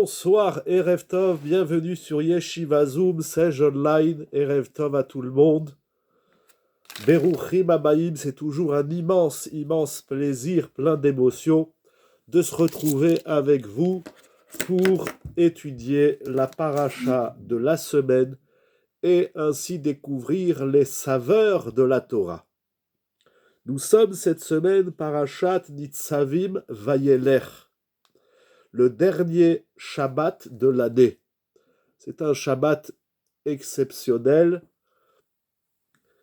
Bonsoir Erev Tov, bienvenue sur Yeshiva Zoom, Sage Online, Erev Tov à tout le monde. Beruchim Abayim, c'est toujours un immense plaisir, plein d'émotions, de se retrouver avec vous pour étudier la paracha de la semaine et ainsi découvrir les saveurs de la Torah. Nous sommes cette semaine parachat Nitzavim Vayelech, le dernier Shabbat de l'année. C'est un Shabbat exceptionnel,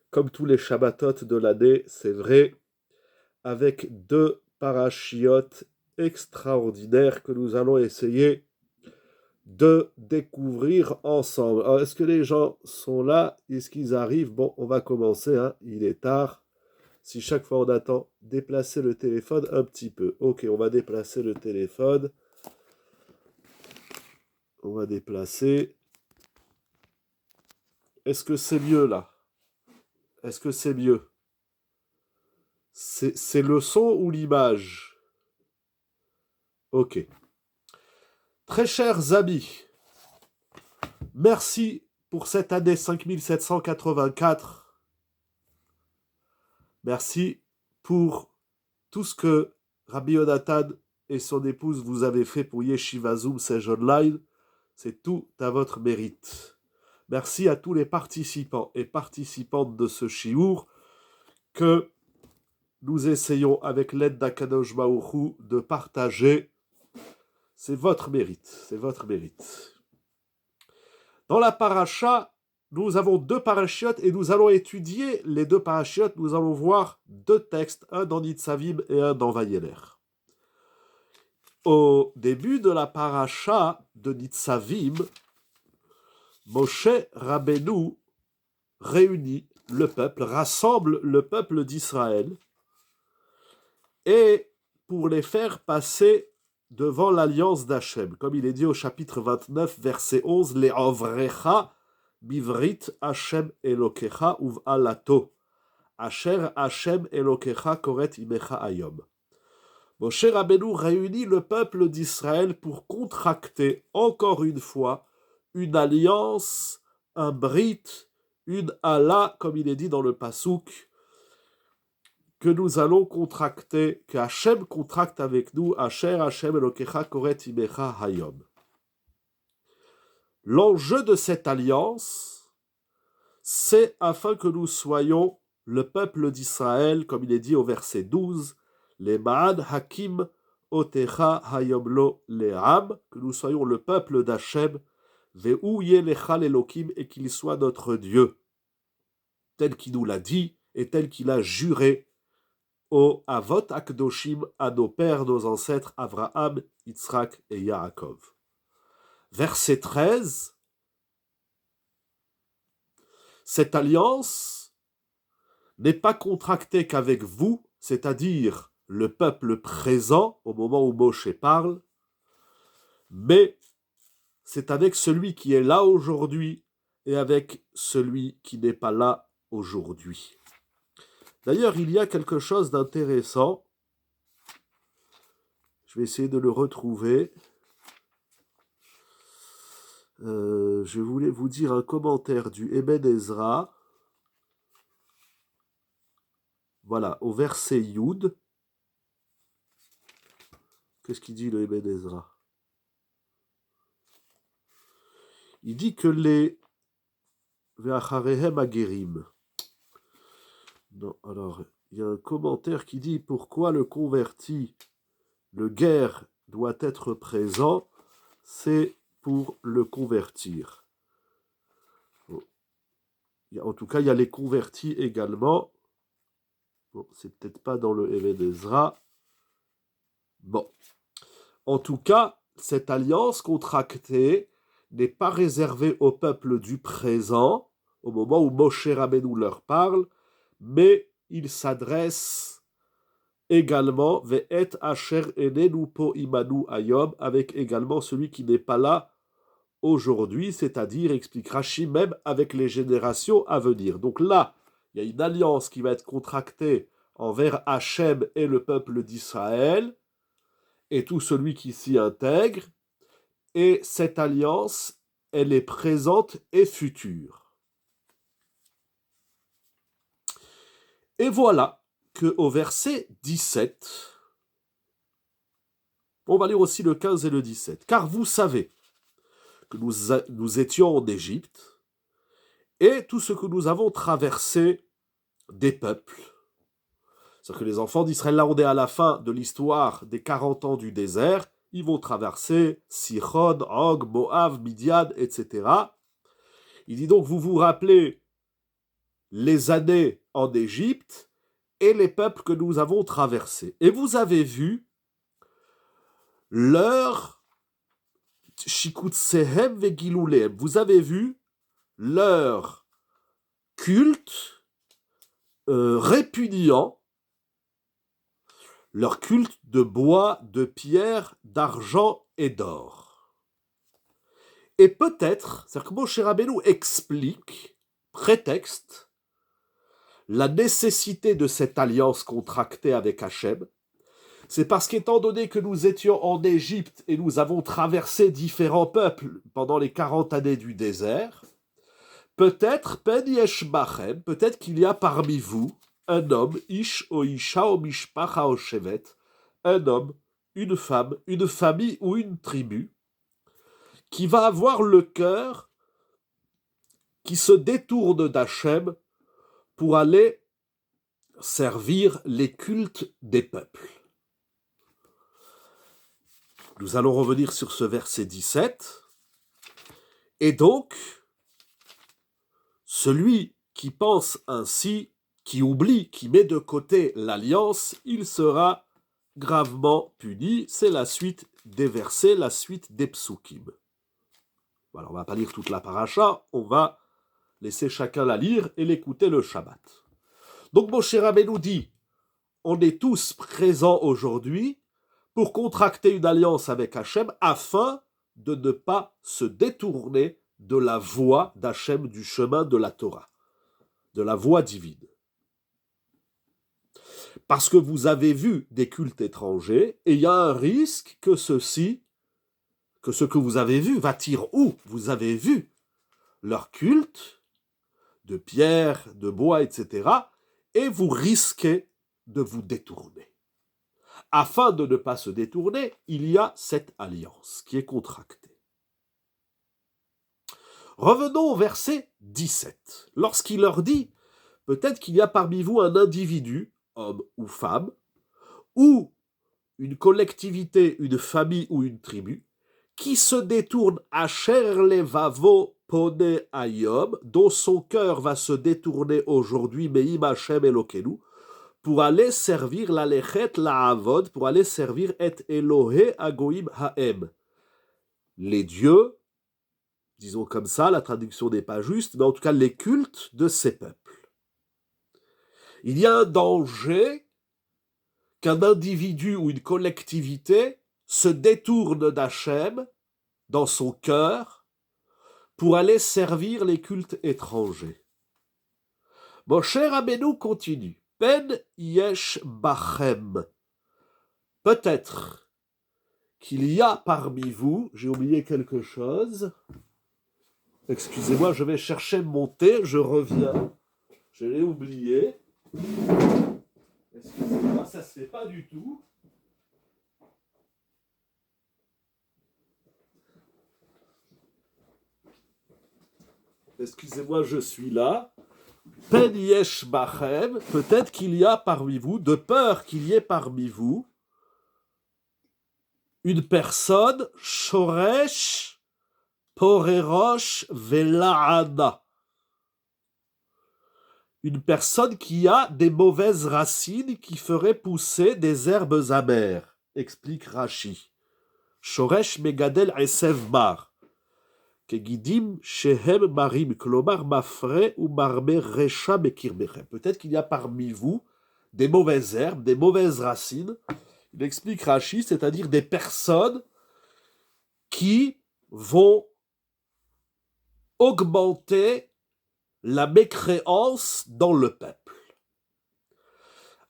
comme tous les Shabbatot de l'année, c'est vrai, avec deux parachiotes extraordinaires que nous allons essayer de découvrir ensemble. Alors, est-ce que les gens sont là? Est-ce qu'ils arrivent? Bon, on va commencer, hein. Il est tard. Si chaque fois on attend, déplacer le téléphone un petit peu. Ok, on va déplacer le téléphone. On va déplacer. Est-ce que c'est mieux là? Est-ce que c'est mieux? C'est le son ou l'image? Ok. Très chers amis, merci pour cette année 5784. Merci pour tout ce que Rabbi Yonatan et son épouse vous avez fait pour Yeshiva Zoom Sage Online. C'est tout à votre mérite. Merci à tous les participants et participantes de ce shiur que nous essayons avec l'aide d'Akadosh Baruch Hu de partager. C'est votre mérite, c'est votre mérite. Dans la paracha, nous avons deux parachiotes et nous allons étudier les deux parachiotes. Nous allons voir deux textes, un dans Nitzavim et un dans Vayelech. Au début de la paracha de Nitzavim, Moshe Rabbeinu réunit le peuple, rassemble le peuple d'Israël et pour les faire passer devant l'alliance d'Hachem, comme il est dit au chapitre 29, verset 11, « Le'avrecha bivrit Hachem Elokecha uv'alato, Asher Hachem Elokecha koret imecha ayom » Moshe Rabbeinu réunit le peuple d'Israël pour contracter encore une fois une alliance, un brit, une Allah, comme il est dit dans le Passouk, que nous allons contracter, que Hachem contracte avec nous, Asher Hachem Elokecha koret imecha hayom. L'enjeu de cette alliance, c'est afin que nous soyons le peuple d'Israël, comme il est dit au verset 12, les Ma'ad Hakim Otecha Hayom Lo Le'am, que nous soyons le peuple d'Hachem, Ve'u Yelecha l'Elokim, et qu'il soit notre Dieu, tel qu'il nous l'a dit et tel qu'il a juré au Avot Akdoshim, à nos pères, nos ancêtres, Avraham, Yitzhak et Yaakov. Verset 13, cette alliance n'est pas contractée qu'avec vous, c'est-à-dire le peuple présent au moment où Moshe parle, mais c'est avec celui qui est là aujourd'hui et avec celui qui n'est pas là aujourd'hui. D'ailleurs, il y a quelque chose d'intéressant. Je vais essayer de le retrouver. Je voulais vous dire un commentaire du Eben Ezra. Voilà, au verset Yud. Qu'est-ce qu'il dit le Eben Ezra? Il dit que les Ve'acharehem agerim. Non, alors, il y a un commentaire qui dit pourquoi le converti, le guerre doit être présent, c'est pour le convertir. Bon. En tout cas, il y a les convertis également. Bon, c'est peut-être pas dans le Eben Ezra. Bon. En tout cas, cette alliance contractée n'est pas réservée au peuple du présent, au moment où Moshe Rabbeinu leur parle, mais il s'adresse également Ve'et Asher enenu po imanu ayom, avec également celui qui n'est pas là aujourd'hui, c'est-à-dire, explique Rashi, même avec les générations à venir. Donc là, il y a une alliance qui va être contractée envers Hachem et le peuple d'Israël, et tout celui qui s'y intègre, et cette alliance, elle est présente et future. Et voilà qu'au verset 17, on va lire aussi le 15 et le 17. Car vous savez que nous étions en Égypte, et tout ce que nous avons traversé des peuples. C'est-à-dire que les enfants d'Israël, là on est à la fin de l'histoire des 40 ans du désert, ils vont traverser Sichon, Og, Moab, Midian, etc. Il dit donc, vous vous rappelez les années en Égypte et les peuples que nous avons traversés. Et vous avez vu leur shikutsehem vegilulehem. Vous avez vu leur culte répugnant, leur culte de bois, de pierre, d'argent et d'or. Et peut-être, c'est-à-dire que Moshe Rabbeinu explique, prétexte, la nécessité de cette alliance contractée avec Hachem, c'est parce qu'étant donné que nous étions en Égypte et nous avons traversé différents peuples pendant les 40 années du désert, peut-être, pen yesh bachem, peut-être qu'il y a parmi vous un homme, ish o isha o mishpacha o shevet, un homme, une femme, une famille ou une tribu, qui va avoir le cœur qui se détourne d'Hachem pour aller servir les cultes des peuples. Nous allons revenir sur ce verset 17. Et donc, celui qui pense ainsi, qui oublie, qui met de côté l'alliance, il sera gravement puni. C'est la suite des versets, la suite des psukim. Voilà, on ne va pas lire toute la paracha, on va laisser chacun la lire et l'écouter le Shabbat. Donc Moshe Rabbeinu dit, on est tous présents aujourd'hui pour contracter une alliance avec Hachem afin de ne pas se détourner de la voie d'Hachem, du chemin de la Torah, de la voie divine. Parce que vous avez vu des cultes étrangers, et il y a un risque que ce que vous avez vu va tirer où vous avez vu leur culte de pierre, de bois, etc., et vous risquez de vous détourner. Afin de ne pas se détourner, il y a cette alliance qui est contractée. Revenons au verset 17. Lorsqu'il leur dit, peut-être qu'il y a parmi vous un individu, homme ou femme, ou une collectivité, une famille ou une tribu, qui se détourne asher levavo pone ayom, dont son cœur va se détourner aujourd'hui, meim Hashem Elokeinu, pour aller servir la lechet la avod, pour aller servir et Elohe agoim haem, les dieux, disons comme ça, la traduction n'est pas juste, mais en tout cas les cultes de ces peuples. Il y a un danger qu'un individu ou une collectivité se détourne d'Hachem dans son cœur pour aller servir les cultes étrangers. Moshe Rabbeinu continue. Ben yesh bachem. Peut-être qu'il y a parmi vous, j'ai oublié quelque chose. Excusez-moi, je vais chercher mon thé, je reviens. Je l'ai oublié. Excusez-moi, ça se fait pas du tout. Excusez-moi, je suis là. Pen yesh bachem, peut-être qu'il y a parmi vous, de peur qu'il y ait parmi vous, une personne, shoresh, porerosh, vela'ana. Une personne qui a des mauvaises racines qui feraient pousser des herbes amères, explique Rashi. Shoresh megadel esev mar. Kegidim shehem marim, klomar mafre ou marme recha mekirmechem. Peut-être qu'il y a parmi vous des mauvaises herbes, des mauvaises racines. Il explique Rashi, c'est-à-dire des personnes qui vont augmenter la mécréance dans le peuple.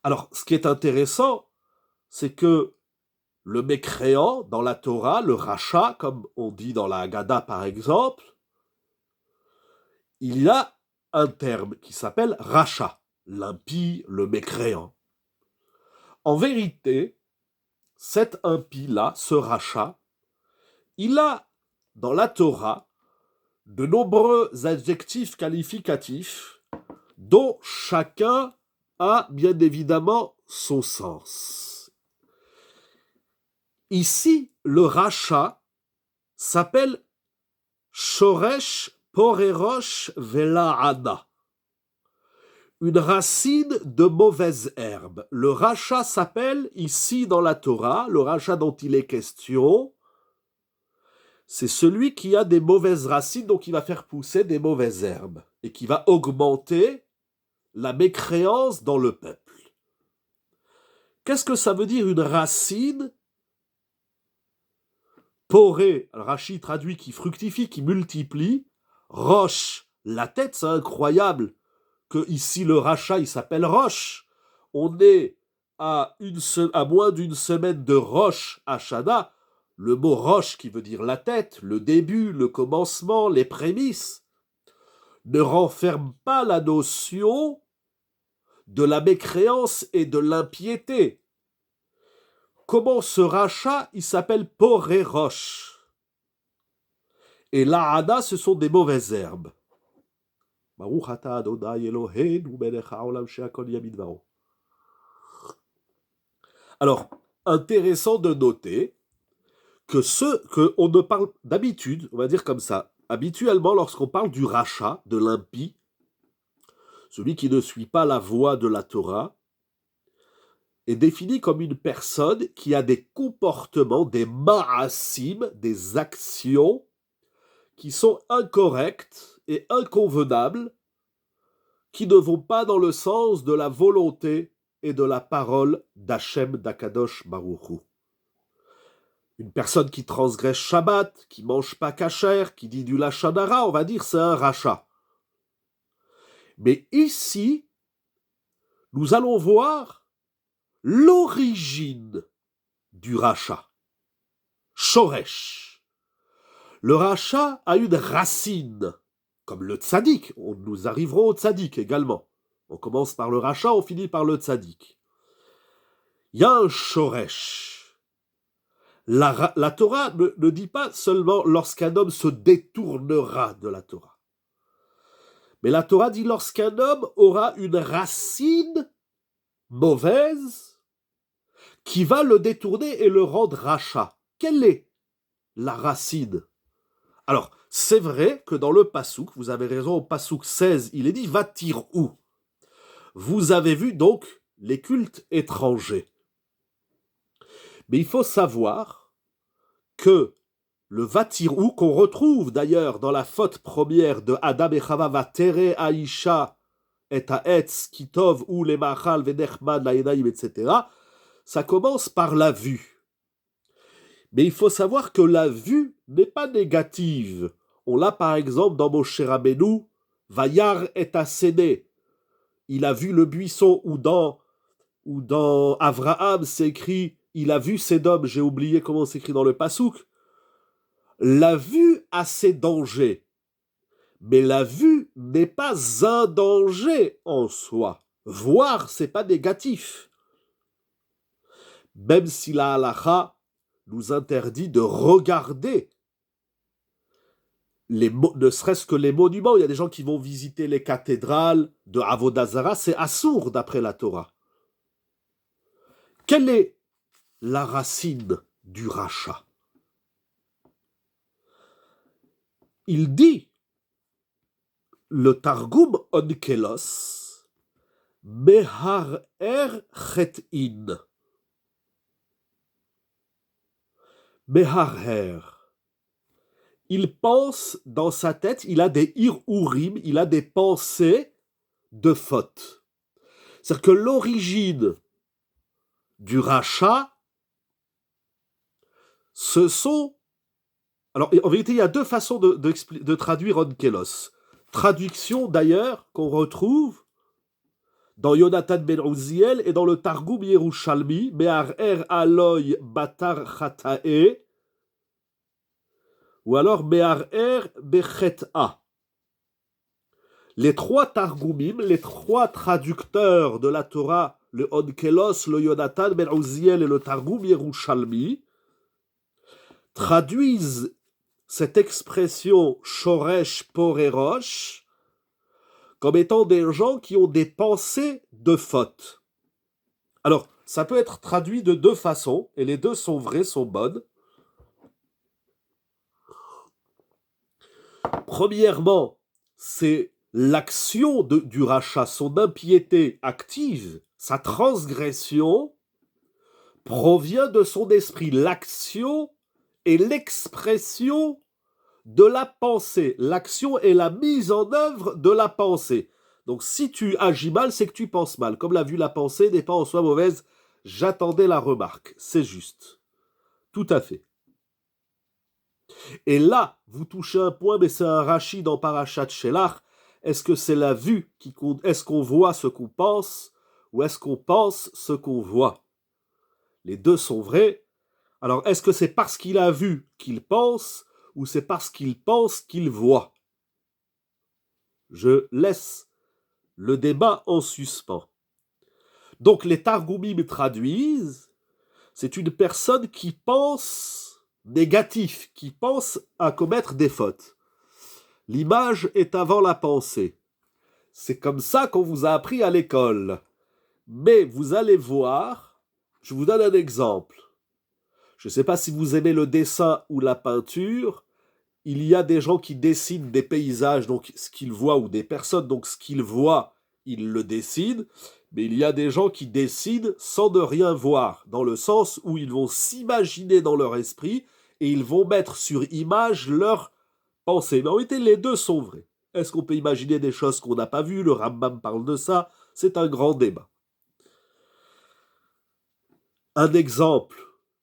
Alors, ce qui est intéressant, c'est que le mécréant dans la Torah, le rachat, comme on dit dans la Haggadah par exemple, il y a un terme qui s'appelle rachat, l'impie, le mécréant. En vérité, cet impie-là, ce rachat, il a dans la Torah de nombreux adjectifs qualificatifs dont chacun a bien évidemment son sens. Ici, le rachat s'appelle Shoresh Porerosh Vela'ana, une racine de mauvaise herbe. Le rachat s'appelle ici dans la Torah, le rachat dont il est question, c'est celui qui a des mauvaises racines, donc qui va faire pousser des mauvaises herbes et qui va augmenter la mécréance dans le peuple. Qu'est-ce que ça veut dire une racine? Poré, Rachi traduit qui fructifie, qui multiplie. Roche, la tête, c'est incroyable que ici le rachat il s'appelle Roche. On est à moins d'une semaine de Rosh Hashanah. Le mot Roche qui veut dire la tête, le début, le commencement, les prémices, ne renferme pas la notion de la mécréance et de l'impiété. Comment ce rachat, il s'appelle Poré Roche. Et l'Aada, ce sont des mauvaises herbes. Alors, intéressant de noter que on ne parle d'habitude, on va dire comme ça, habituellement lorsqu'on parle du rachat, de l'impie, celui qui ne suit pas la voie de la Torah, est défini comme une personne qui a des comportements, des ma'asim, des actions qui sont incorrectes et inconvenables, qui ne vont pas dans le sens de la volonté et de la parole d'Hachem d'Akadosh Baruch Hu. Une personne qui transgresse Shabbat, qui mange pas kasher, qui dit du lachon hara, on va dire c'est un rachat. Mais ici, nous allons voir l'origine du rachat. Shoresh. Le rachat a une racine, comme le tzaddik. Nous arriverons au tzaddik également. On commence par le rachat, on finit par le tzaddik. Il y a un shoresh. La Torah ne dit pas seulement lorsqu'un homme se détournera de la Torah. Mais la Torah dit lorsqu'un homme aura une racine mauvaise qui va le détourner et le rendre rachat. Quelle est la racine? Alors, c'est vrai que dans le Passouk, vous avez raison, au Passouk 16, il est dit « Vatir'u ». Vous avez vu donc les cultes étrangers. Mais il faut savoir que le Vatir'u, qu'on retrouve d'ailleurs dans la faute première de Adam et Chava, Vatere Aisha et Haetz Kitov ou les Machal Venechman Laenaim, etc., ça commence par la vue. Mais il faut savoir que la vue n'est pas négative. On l'a par exemple dans Moshe Rabbeinu, Vayar et Asséné. Il a vu le buisson, ou dans Avraham, c'est écrit il a vu Sédom, j'ai oublié comment c'est écrit dans le Passouk. La vue a ses dangers, mais la vue n'est pas un danger en soi. Voir, c'est pas négatif. Même si la halakha nous interdit de regarder ne serait-ce que les monuments. Il y a des gens qui vont visiter les cathédrales de Avodah Zara, c'est assourd d'après la Torah. Quelle est la racine du rachat? Il dit, le Targum Onkelos, Mehar Chet'in. Mehar. Il pense dans sa tête, il a des hirurim, il a des pensées de faute. C'est-à-dire que l'origine du rachat, ce sont... Alors, en vérité, il y a deux façons de traduire Onkelos. Traduction, d'ailleurs, qu'on retrouve dans Yonatan ben Uziel et dans le Targum Yerushalmi, Me'arer Aloy Batar Chatae, ou alors Me'arer Bechet'a. Les trois Targumim, les trois traducteurs de la Torah, le Onkelos, le Yonatan ben Uziel et le Targum Yerushalmi, traduisent cette expression Shoresh Porerosh comme étant des gens qui ont des pensées de faute. Alors, ça peut être traduit de deux façons, et les deux sont vraies, sont bonnes. Premièrement, c'est l'action du rachat, son impiété active, sa transgression, provient de son esprit. L'action est l'expression de la pensée. L'action est la mise en œuvre de la pensée. Donc si tu agis mal, c'est que tu penses mal. Comme l'a vu, la pensée n'est pas en soi mauvaise. J'attendais la remarque. C'est juste. Tout à fait. Et là, vous touchez un point, mais c'est un Rashi dans Parashat Shelach. Est-ce que c'est la vue qui compte? Est-ce qu'on voit ce qu'on pense? Ou est-ce qu'on pense ce qu'on voit? Les deux sont vrais. Alors, est-ce que c'est parce qu'il a vu qu'il pense, ou c'est parce qu'il pense qu'il voit? Je laisse le débat en suspens. Donc, les Targumim traduisent, c'est une personne qui pense négatif, qui pense à commettre des fautes. L'image est avant la pensée. C'est comme ça qu'on vous a appris à l'école. Mais vous allez voir, je vous donne un exemple. Je ne sais pas si vous aimez le dessin ou la peinture. Il y a des gens qui dessinent des paysages, donc ce qu'ils voient, ou des personnes, donc ce qu'ils voient, ils le dessinent. Mais il y a des gens qui dessinent sans ne rien voir, dans le sens où ils vont s'imaginer dans leur esprit et ils vont mettre sur image leur pensée. Mais en réalité, les deux sont vrais. Est-ce qu'on peut imaginer des choses qu'on n'a pas vues? Le Rambam parle de ça. C'est un grand débat. Un exemple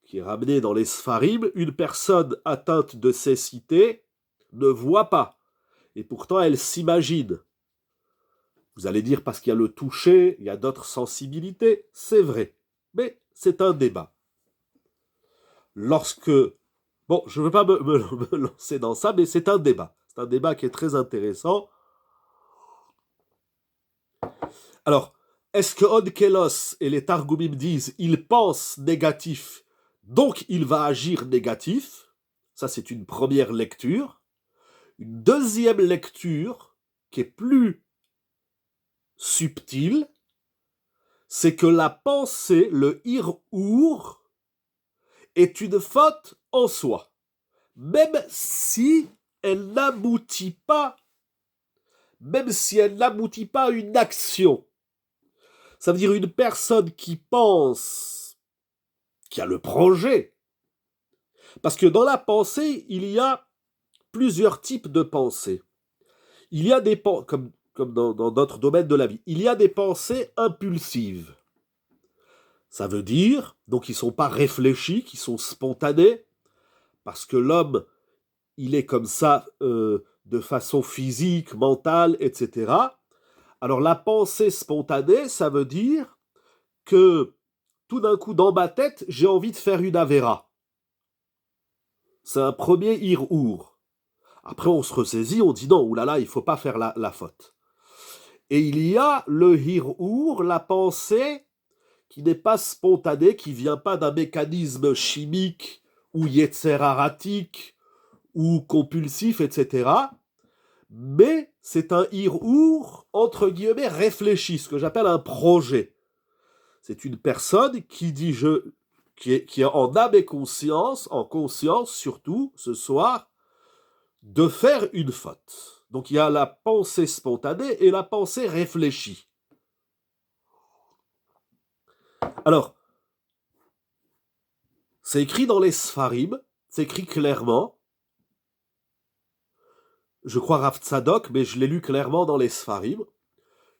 qui est ramené dans les Sfarim, une personne atteinte de cécité ne voit pas. Et pourtant, elle s'imagine. Vous allez dire parce qu'il y a le toucher, il y a d'autres sensibilités. C'est vrai. Mais c'est un débat. Lorsque... Bon, je ne veux pas me lancer dans ça, mais c'est un débat. C'est un débat qui est très intéressant. Alors, est-ce que Onkelos et les Targumim disent il pense négatif, donc il va agir négatif? Ça, c'est une première lecture. Une deuxième lecture, qui est plus subtile, c'est que la pensée, le hir'our, est une faute en soi. Même si elle n'aboutit pas, à une action. Ça veut dire une personne qui pense, qui a le projet. Parce que dans la pensée, il y a plusieurs types de pensées. Il y a des pensées, comme dans d'autres domaines de la vie, il y a des pensées impulsives. Ça veut dire, donc qui ne sont pas réfléchies, qui sont spontanées, parce que l'homme, il est comme ça de façon physique, mentale, etc. Alors la pensée spontanée, ça veut dire que tout d'un coup, dans ma tête, j'ai envie de faire une avéra. C'est un premier hir'our. Après, on se ressaisit, on dit non, oulala, il ne faut pas faire la faute. Et il y a le hir'our, la pensée qui n'est pas spontanée, qui ne vient pas d'un mécanisme chimique ou yetzeraratique ou compulsif, etc. Mais c'est un hir'our, entre guillemets, réfléchi, ce que j'appelle un projet. C'est une personne qui dit qui est en âme et conscience, en conscience surtout, ce soir, de faire une faute. Donc il y a la pensée spontanée et la pensée réfléchie. Alors, c'est écrit dans les Sfarim, c'est écrit clairement, je crois Rav Tzadok, mais je l'ai lu clairement dans les Sfarim,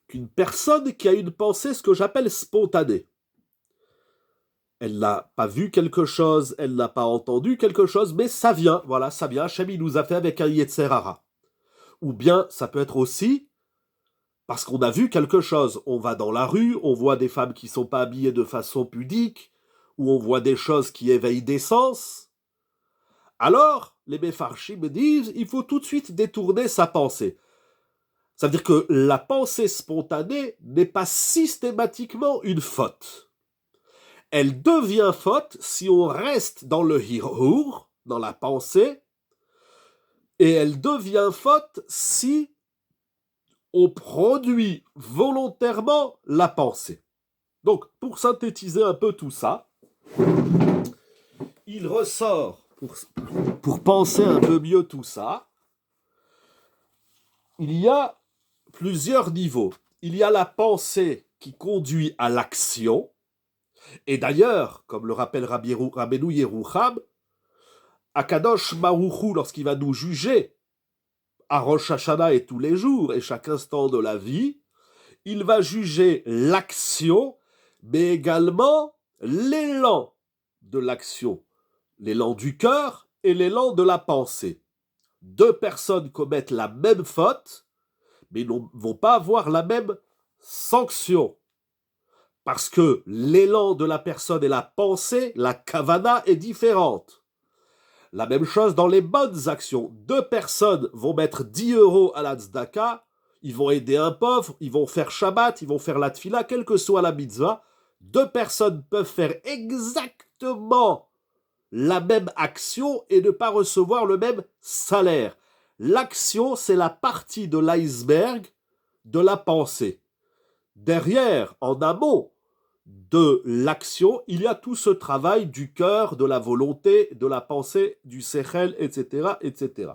qu'une personne qui a une pensée, ce que j'appelle spontanée, elle n'a pas vu quelque chose, elle n'a pas entendu quelque chose, mais ça vient, voilà, ça vient. Hachem, il nous a fait avec un Yetzer Hara. Ou bien, ça peut être aussi Parce qu'on a vu quelque chose. On va dans la rue, on voit des femmes qui ne sont pas habillées de façon pudique, ou on voit des choses qui éveillent des sens. Alors, les Mefarshim me disent, il faut tout de suite détourner sa pensée. Ça veut dire que la pensée spontanée n'est pas systématiquement une faute. Elle devient faute si on reste dans le hirhur, dans la pensée, et elle devient faute si on produit volontairement la pensée. Donc, pour synthétiser un peu tout ça, il ressort, pour penser un peu mieux tout ça, il y a plusieurs niveaux. Il y a la pensée qui conduit à l'action, et d'ailleurs, comme le rappelle Rabbeinu Yerucham, Akadosh Baruch Hu, lorsqu'il va nous juger, à Rosh Hashanah et tous les jours, et chaque instant de la vie, il va juger l'action, mais également l'élan de l'action, l'élan du cœur et l'élan de la pensée. Deux personnes commettent la même faute, mais ne vont pas avoir la même sanction. Parce que l'élan de la personne et la pensée, la kavana, est différente. La même chose dans les bonnes actions. Deux personnes vont mettre 10 € à la tzedaka, ils vont aider un pauvre, ils vont faire Shabbat, ils vont faire la tfila, quelle que soit la mitzvah. Deux personnes peuvent faire exactement la même action et ne pas recevoir le même salaire. L'action, c'est la partie de l'iceberg de la pensée. Derrière, en amont de l'action, il y a tout ce travail du cœur, de la volonté, de la pensée, du sechel, etc., etc.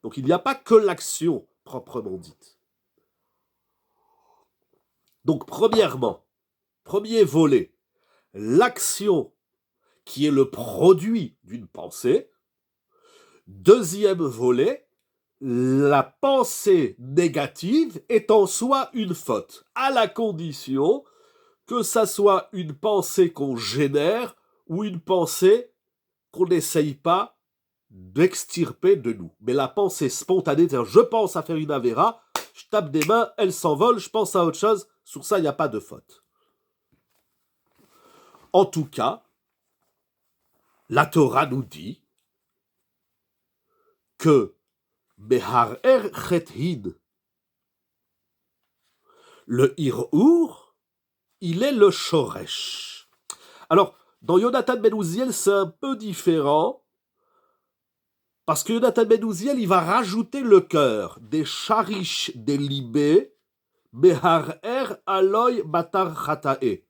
Donc il n'y a pas que l'action proprement dite. Donc premièrement, premier volet, l'action qui est le produit d'une pensée. Deuxième volet, la pensée négative est en soi une faute, à la condition que ça soit une pensée qu'on génère ou une pensée qu'on n'essaye pas d'extirper de nous. Mais la pensée spontanée, c'est-à-dire je pense à faire une avéra, je tape des mains, elle s'envole, je pense à autre chose, sur ça il n'y a pas de faute. En tout cas, la Torah nous dit que Behar Chethin, le Hir'ur, il est le Shoresh. Alors, dans Yonatan ben Uziel, c'est un peu différent, parce que Yonatan ben Uziel, il va rajouter le cœur, des Sharish, des Libé, Behar Aloy Batar Chatae.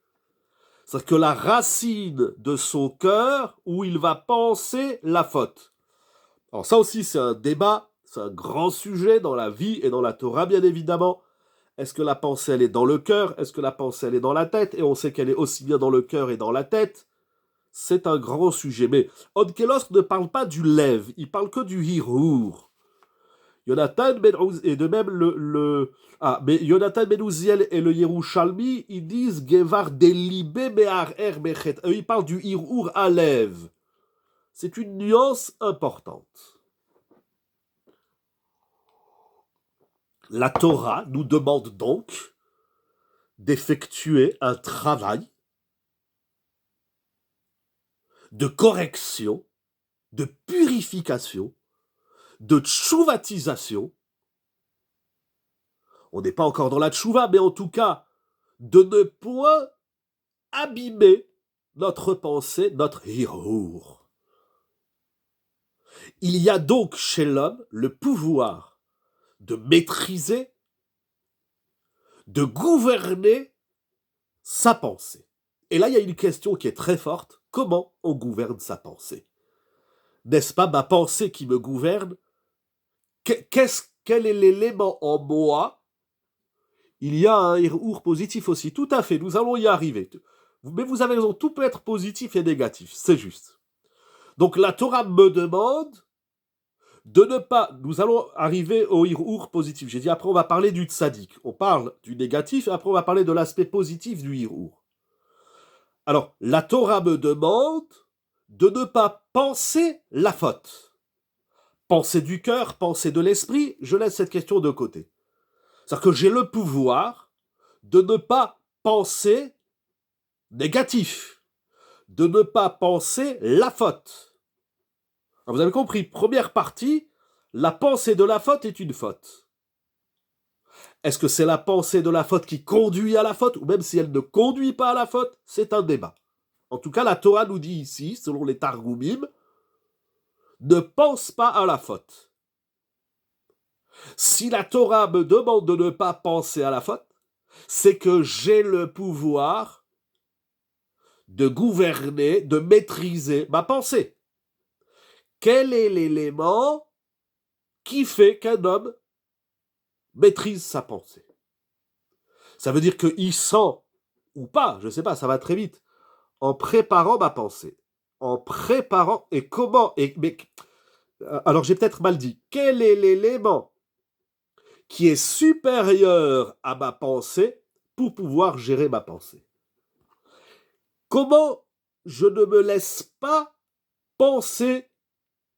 C'est-à-dire que la racine de son cœur, où il va penser la faute. Alors ça aussi, c'est un débat, c'est un grand sujet dans la vie et dans la Torah, bien évidemment. Est-ce que la pensée, elle est dans le cœur? Est-ce que la pensée, elle est dans la tête? Et on sait qu'elle est aussi bien dans le cœur et dans la tête. C'est un grand sujet. Mais Onkelos ne parle pas du lève, il parle que du hirur. Yonatan ben Uziel, et de même mais Yonatan ben Uziel et le Yerushalmi, ils disent Gevar delibé be'ar bechet. Eux, ils parlent du hirur à lève. C'est une nuance importante. La Torah nous demande donc d'effectuer un travail de correction, de purification, de tchouvatisation. On n'est pas encore dans la tchouva, mais en tout cas, de ne point abîmer notre pensée, notre hirur. Il y a donc chez l'homme le pouvoir de maîtriser, de gouverner sa pensée. Et là, il y a une question qui est très forte. Comment on gouverne sa pensée? N'est-ce pas ma pensée qui me gouverne? Quel est l'élément en moi? Il y a un hirur positif aussi. Tout à fait, nous allons y arriver. Mais vous avez raison, tout peut être positif et négatif, c'est juste. Donc la Torah me demande de ne pas... Nous allons arriver au hirur positif. J'ai dit après on va parler du tzaddik. On parle du négatif et après on va parler de l'aspect positif du hirur. Alors, la Torah me demande de ne pas penser la faute. Penser du cœur, penser de l'esprit, je laisse cette question de côté. C'est-à-dire que j'ai le pouvoir de ne pas penser négatif, de ne pas penser la faute. Alors vous avez compris, première partie, la pensée de la faute est une faute. Est-ce que c'est la pensée de la faute qui conduit à la faute, ou même si elle ne conduit pas à la faute, c'est un débat. En tout cas, la Torah nous dit ici, selon les Targumim, ne pense pas à la faute. Si la Torah me demande de ne pas penser à la faute, c'est que j'ai le pouvoir de gouverner, de maîtriser ma pensée. Quel est l'élément qui fait qu'un homme maîtrise sa pensée? Ça veut dire qu'il sent, ou pas, je ne sais pas, ça va très vite, en préparant ma pensée. En préparant, et comment, alors j'ai peut-être mal dit, quel est l'élément qui est supérieur à ma pensée pour pouvoir gérer ma pensée? Comment je ne me laisse pas penser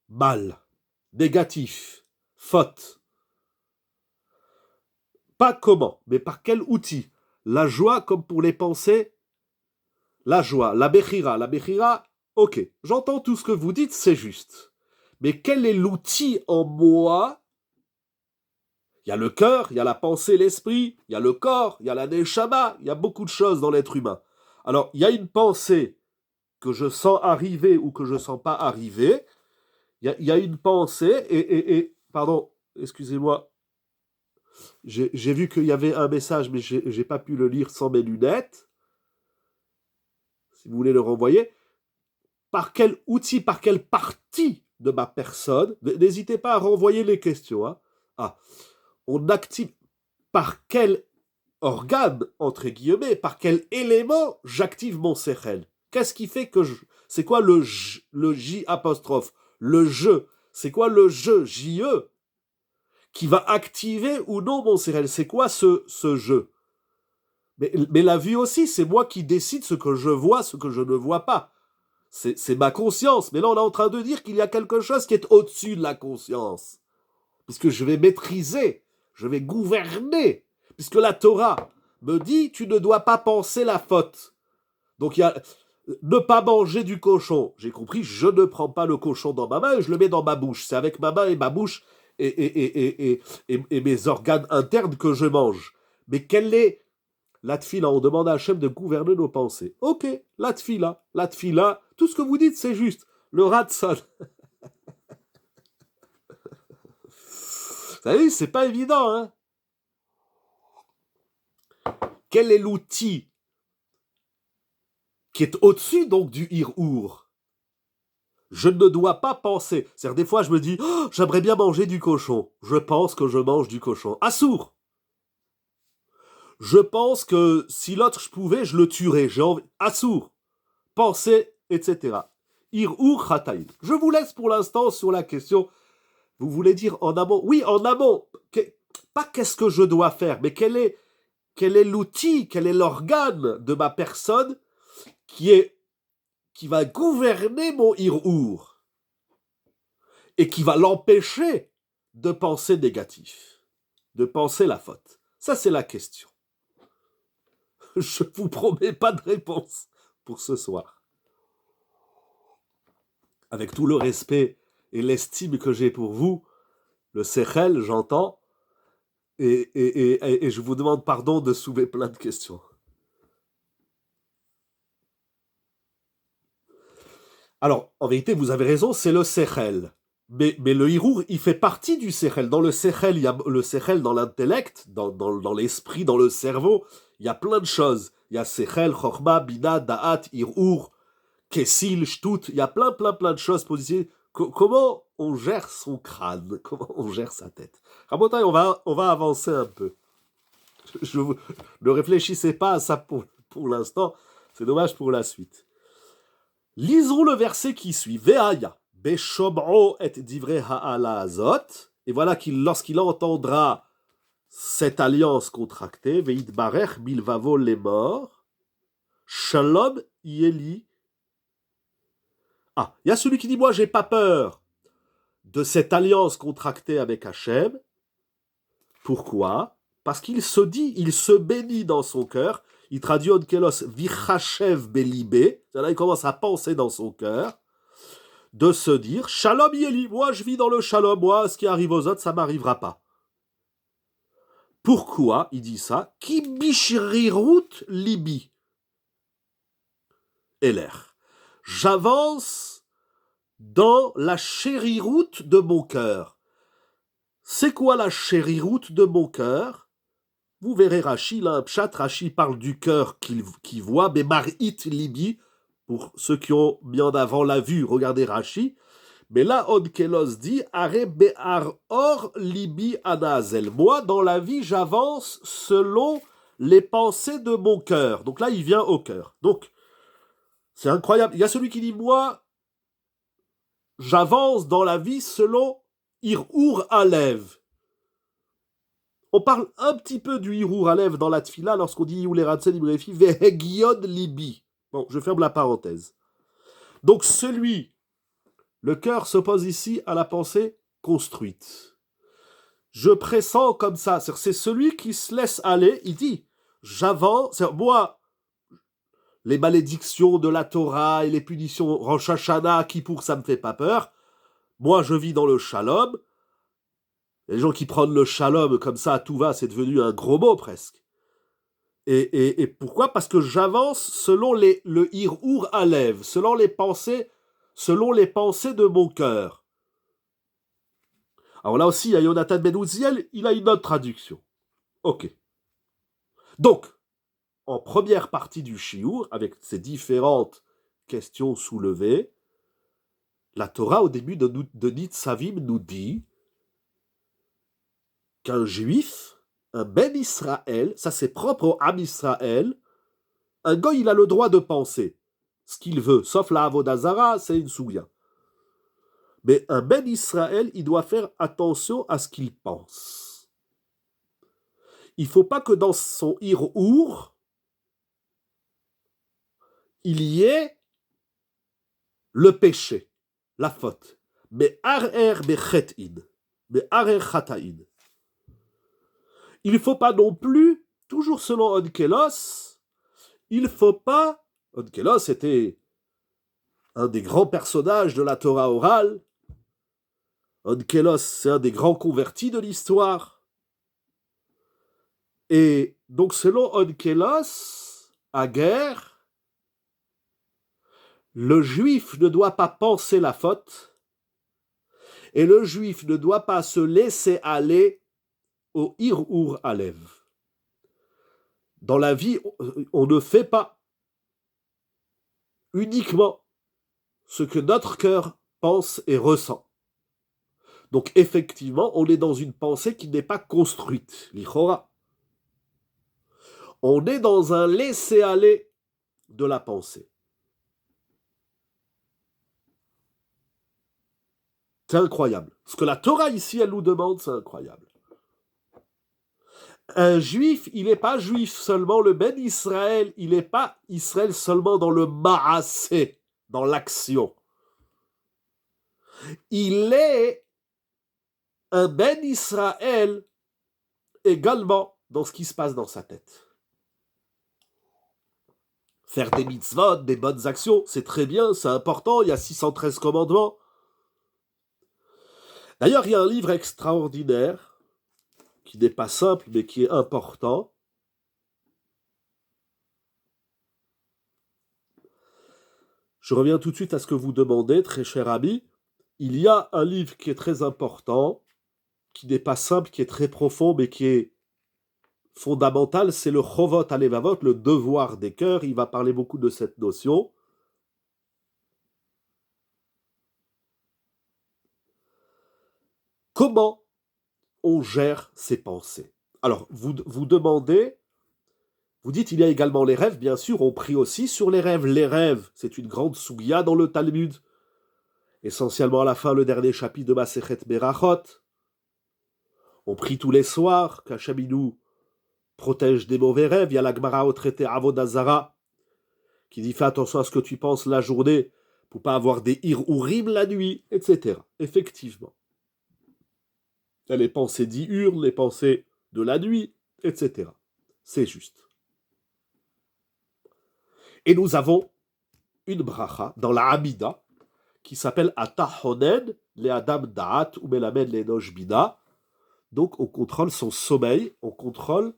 mal, négatif, faute? Pas comment, mais par quel outil? La joie, comme pour les pensées, la joie, la bechira, ok, j'entends tout ce que vous dites, c'est juste. Mais quel est l'outil en moi? Il y a le cœur, il y a la pensée, l'esprit, il y a le corps, il y a la neshama, il y a beaucoup de choses dans l'être humain. Alors, il y a une pensée que je sens arriver ou que je ne sens pas arriver. Il y a une pensée, pardon, excusez-moi, j'ai vu qu'il y avait un message, mais je n'ai pas pu le lire sans mes lunettes. Si vous voulez le renvoyer. Par quel outil, par quelle partie de ma personne, n'hésitez pas à renvoyer les questions. Hein. Ah, on active par quel organe, entre guillemets, par quel élément j'active mon sechel? Qu'est-ce qui fait que c'est quoi le J apostrophe? Le je. C'est quoi le je, J-E, qui va activer ou non mon sechel? C'est quoi ce je? Mais la vue aussi, c'est moi qui décide ce que je vois, ce que je ne vois pas. C'est ma conscience. Mais là, on est en train de dire qu'il y a quelque chose qui est au-dessus de la conscience. Puisque je vais maîtriser, je vais gouverner. Puisque la Torah me dit, tu ne dois pas penser la faute. Donc il y a ne pas manger du cochon. J'ai compris, je ne prends pas le cochon dans ma main et je le mets dans ma bouche. C'est avec ma main et ma bouche et mes organes internes que je mange. Mais quelle est la tfila? On demande à Hachem de gouverner nos pensées. Ok, la tfila, tout ce que vous dites, c'est juste. Le ratson. Vous savez, c'est pas évident, hein. Quel est l'outil qui est au-dessus donc du hirour? Je ne dois pas penser. C'est-à-dire, des fois, je me dis, oh, j'aimerais bien manger du cochon. Je pense que je mange du cochon. Assour. Je pense que si l'autre je pouvais, je le tuerais. J'ai envie. Assour. Penser, etc. Hirour chataïm. Je vous laisse pour l'instant sur la question. Vous voulez dire en amont? Oui, en amont. Pas qu'est-ce que je dois faire, mais quel est l'outil, quel est l'organe de ma personne qui va gouverner mon hirour et qui va l'empêcher de penser négatif, de penser la faute. Ça, c'est la question. Je ne vous promets pas de réponse pour ce soir. Avec tout le respect et l'estime que j'ai pour vous, le sechel, j'entends, et je vous demande pardon de soulever plein de questions. Alors, en vérité, vous avez raison, c'est le sechel. Mais le hirour, il fait partie du sechel. Dans le sechel, il y a le sechel dans l'intellect, dans l'esprit, dans le cerveau. Il y a plein de choses. Il y a sechel, chorma, bina, da'at, hirour, kessil, shtut. Il y a plein de choses positives. Comment on gère son crâne? Comment on gère sa tête? Rabotai, on va avancer un peu. Ne réfléchissez pas à ça pour l'instant. C'est dommage pour la suite. Lisons le verset qui suit. Ve'aya, beshom'o et divrei ha'ala azot. Et voilà lorsqu'il entendra cette alliance contractée, ve'itbarech bilvavo les morts, shalom yeli. Ah, il y a celui qui dit, moi j'ai pas peur de cette alliance contractée avec Hachem. Pourquoi? parce qu'il se dit, il se bénit dans son cœur. Il traduit Onkelos vichachev belibé. Là, il commence à penser dans son cœur, de se dire Shalom Yeli, moi je vis dans le shalom, moi ce qui arrive aux autres, ça m'arrivera pas. Pourquoi il dit ça? Ki bishrirut libi. Eler. J'avance dans la chériroute de mon cœur. C'est quoi la chériroute de mon cœur? Vous verrez Rashi, là, un pshat, Rashi parle du cœur qu'il voit, mais marit libi, pour ceux qui ont mis en avant la vue, regardez Rashi. Mais là, Onkelos dit, Are be'ar or libi anazel. Moi, dans la vie, j'avance selon les pensées de mon cœur. Donc là, il vient au cœur. Donc, c'est incroyable. Il y a celui qui dit, moi, j'avance dans la vie selon Irur Alev. On parle un petit peu du Irur Alev dans la Tfila lorsqu'on dit Yuleratsen Ibrefi Vehegiod Libi. Bon, je ferme la parenthèse. Donc le cœur s'oppose ici à la pensée construite. Je pressens comme ça. C'est celui qui se laisse aller. Il dit, j'avance. Moi, les malédictions de la Torah et les punitions Rosh Hashanah, Kippour, ça me fait pas peur. Moi, je vis dans le shalom. Les gens qui prennent le shalom comme ça, tout va, c'est devenu un gros mot presque. Et pourquoi? Parce que j'avance selon le Irur Alev, selon les pensées de mon cœur. Alors là aussi, il y a Yonatan Ben Uziel, il a une autre traduction. Ok. Donc, en première partie du Shiur, avec ces différentes questions soulevées, la Torah, au début de Nitzavim, nous dit qu'un juif, un Ben Israël, ça c'est propre au Am Israël, un goy, il a le droit de penser ce qu'il veut, sauf la Avodazara, c'est une souya. Mais un Ben Israël, il doit faire attention à ce qu'il pense. Il ne faut pas que dans son Irur, il y ait le péché, la faute. Mais arer bechet'in, mais arer chata'in. Il ne faut pas non plus, toujours selon Onkelos, il ne faut pas. Onkelos était un des grands personnages de la Torah orale. Onkelos, c'est un des grands convertis de l'histoire. Et donc, selon Onkelos, à guerre, le juif ne doit pas penser la faute et le juif ne doit pas se laisser aller au Irur Alev. Dans la vie, on ne fait pas uniquement ce que notre cœur pense et ressent. Donc effectivement, on est dans une pensée qui n'est pas construite, l'ichora. On est dans un laisser-aller de la pensée. C'est incroyable. Ce que la Torah ici, elle nous demande, c'est incroyable. Un juif, il n'est pas juif seulement, le Ben Israël, il n'est pas Israël seulement dans le ma'aseh, dans l'action. Il est un Ben Israël également dans ce qui se passe dans sa tête. Faire des mitzvot, des bonnes actions, c'est très bien, c'est important, il y a 613 commandements. D'ailleurs, il y a un livre extraordinaire, qui n'est pas simple, mais qui est important. Je reviens tout de suite à ce que vous demandez, très cher ami. Il y a un livre qui est très important, qui n'est pas simple, qui est très profond, mais qui est fondamental, c'est le Chovot Halevavot, le devoir des cœurs. Il va parler beaucoup de cette notion. Comment on gère ses pensées? Alors, vous demandez, vous dites, il y a également les rêves, bien sûr, on prie aussi sur les rêves. Les rêves, c'est une grande sougia dans le Talmud. Essentiellement à la fin, le dernier chapitre de Masechet Berachot. On prie tous les soirs, qu'Hachem nous protège des mauvais rêves. Il y a la Gemara au traité Avodazara, qui dit, fais attention à ce que tu penses la journée, pour pas avoir des irurim la nuit, etc. Effectivement. Il y a les pensées diurnes, les pensées de la nuit. etc. C'est juste. Et nous avons une bracha dans la Hamida qui s'appelle Atahonen, le Adam Da'at ou Melamed le Enosh Bina. Donc on contrôle son sommeil, on contrôle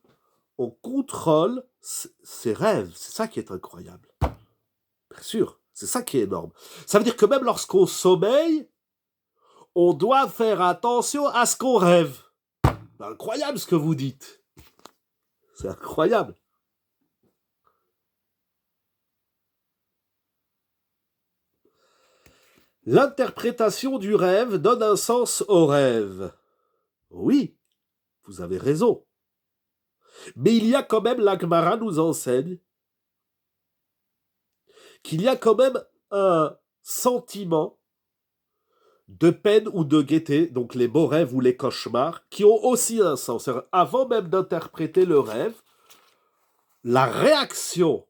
ses rêves. C'est ça qui est incroyable. Bien sûr, c'est ça qui est énorme. Ça veut dire que même lorsqu'on sommeille, on doit faire attention à ce qu'on rêve. C'est incroyable ce que vous dites. C'est incroyable. L'interprétation du rêve donne un sens au rêve. Oui, vous avez raison. Mais il y a quand même, la Gemara nous enseigne, qu'il y a quand même un sentiment de peine ou de gaieté, donc les beaux rêves ou les cauchemars, qui ont aussi un sens. Avant même d'interpréter le rêve, la réaction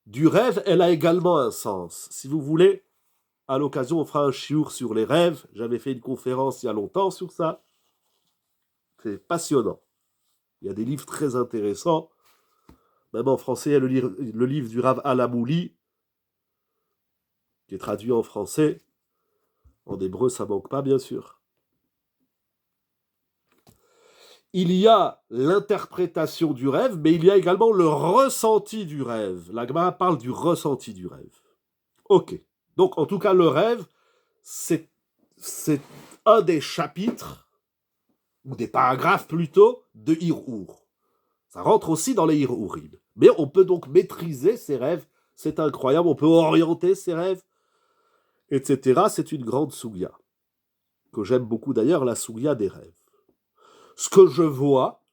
du rêve, elle a également un sens. Si vous voulez, à l'occasion, on fera un chiour sur les rêves. J'avais fait une conférence il y a longtemps sur ça. C'est passionnant. Il y a des livres très intéressants. Même en français, il y a le livre du Rav Alamouli, qui est traduit en français. En hébreu, ça manque pas, bien sûr. Il y a l'interprétation du rêve, mais il y a également le ressenti du rêve. La Gemara parle du ressenti du rêve. Ok. Donc, en tout cas, le rêve, c'est un des chapitres, ou des paragraphes plutôt, de Hirour. Ça rentre aussi dans les Hirourim. Mais on peut donc maîtriser ses rêves. C'est incroyable. On peut orienter ses rêves, etc. C'est une grande sougya, que j'aime beaucoup d'ailleurs, la sougya des rêves. Ce que je vois,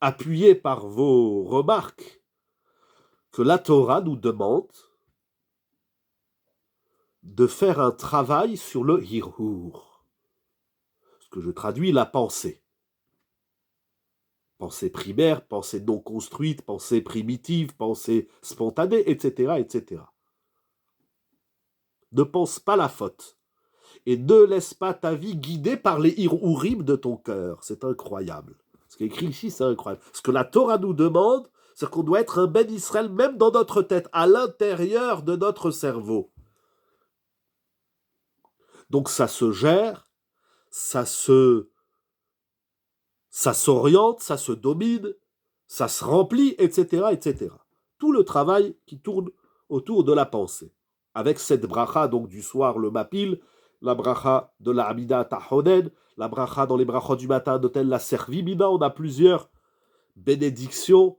appuyé par vos remarques, que la Torah nous demande de faire un travail sur le hirhur, ce que je traduis la pensée. Pensée primaire, pensée non construite, pensée primitive, pensée spontanée, etc., etc. Ne pense pas la faute. Et ne laisse pas ta vie guidée par les hirhurim de ton cœur. C'est incroyable. Ce qui est écrit ici, c'est incroyable. Ce que la Torah nous demande, c'est qu'on doit être un Ben Israël même dans notre tête, à l'intérieur de notre cerveau. Donc ça se gère, ça s'oriente, ça se domine, ça se remplit, etc., etc. Tout le travail qui tourne autour de la pensée. Avec cette bracha, donc du soir, le mapil, la bracha de la Hamida Tahonen, la bracha dans les brachot du matin de tel la Servimina, on a plusieurs bénédictions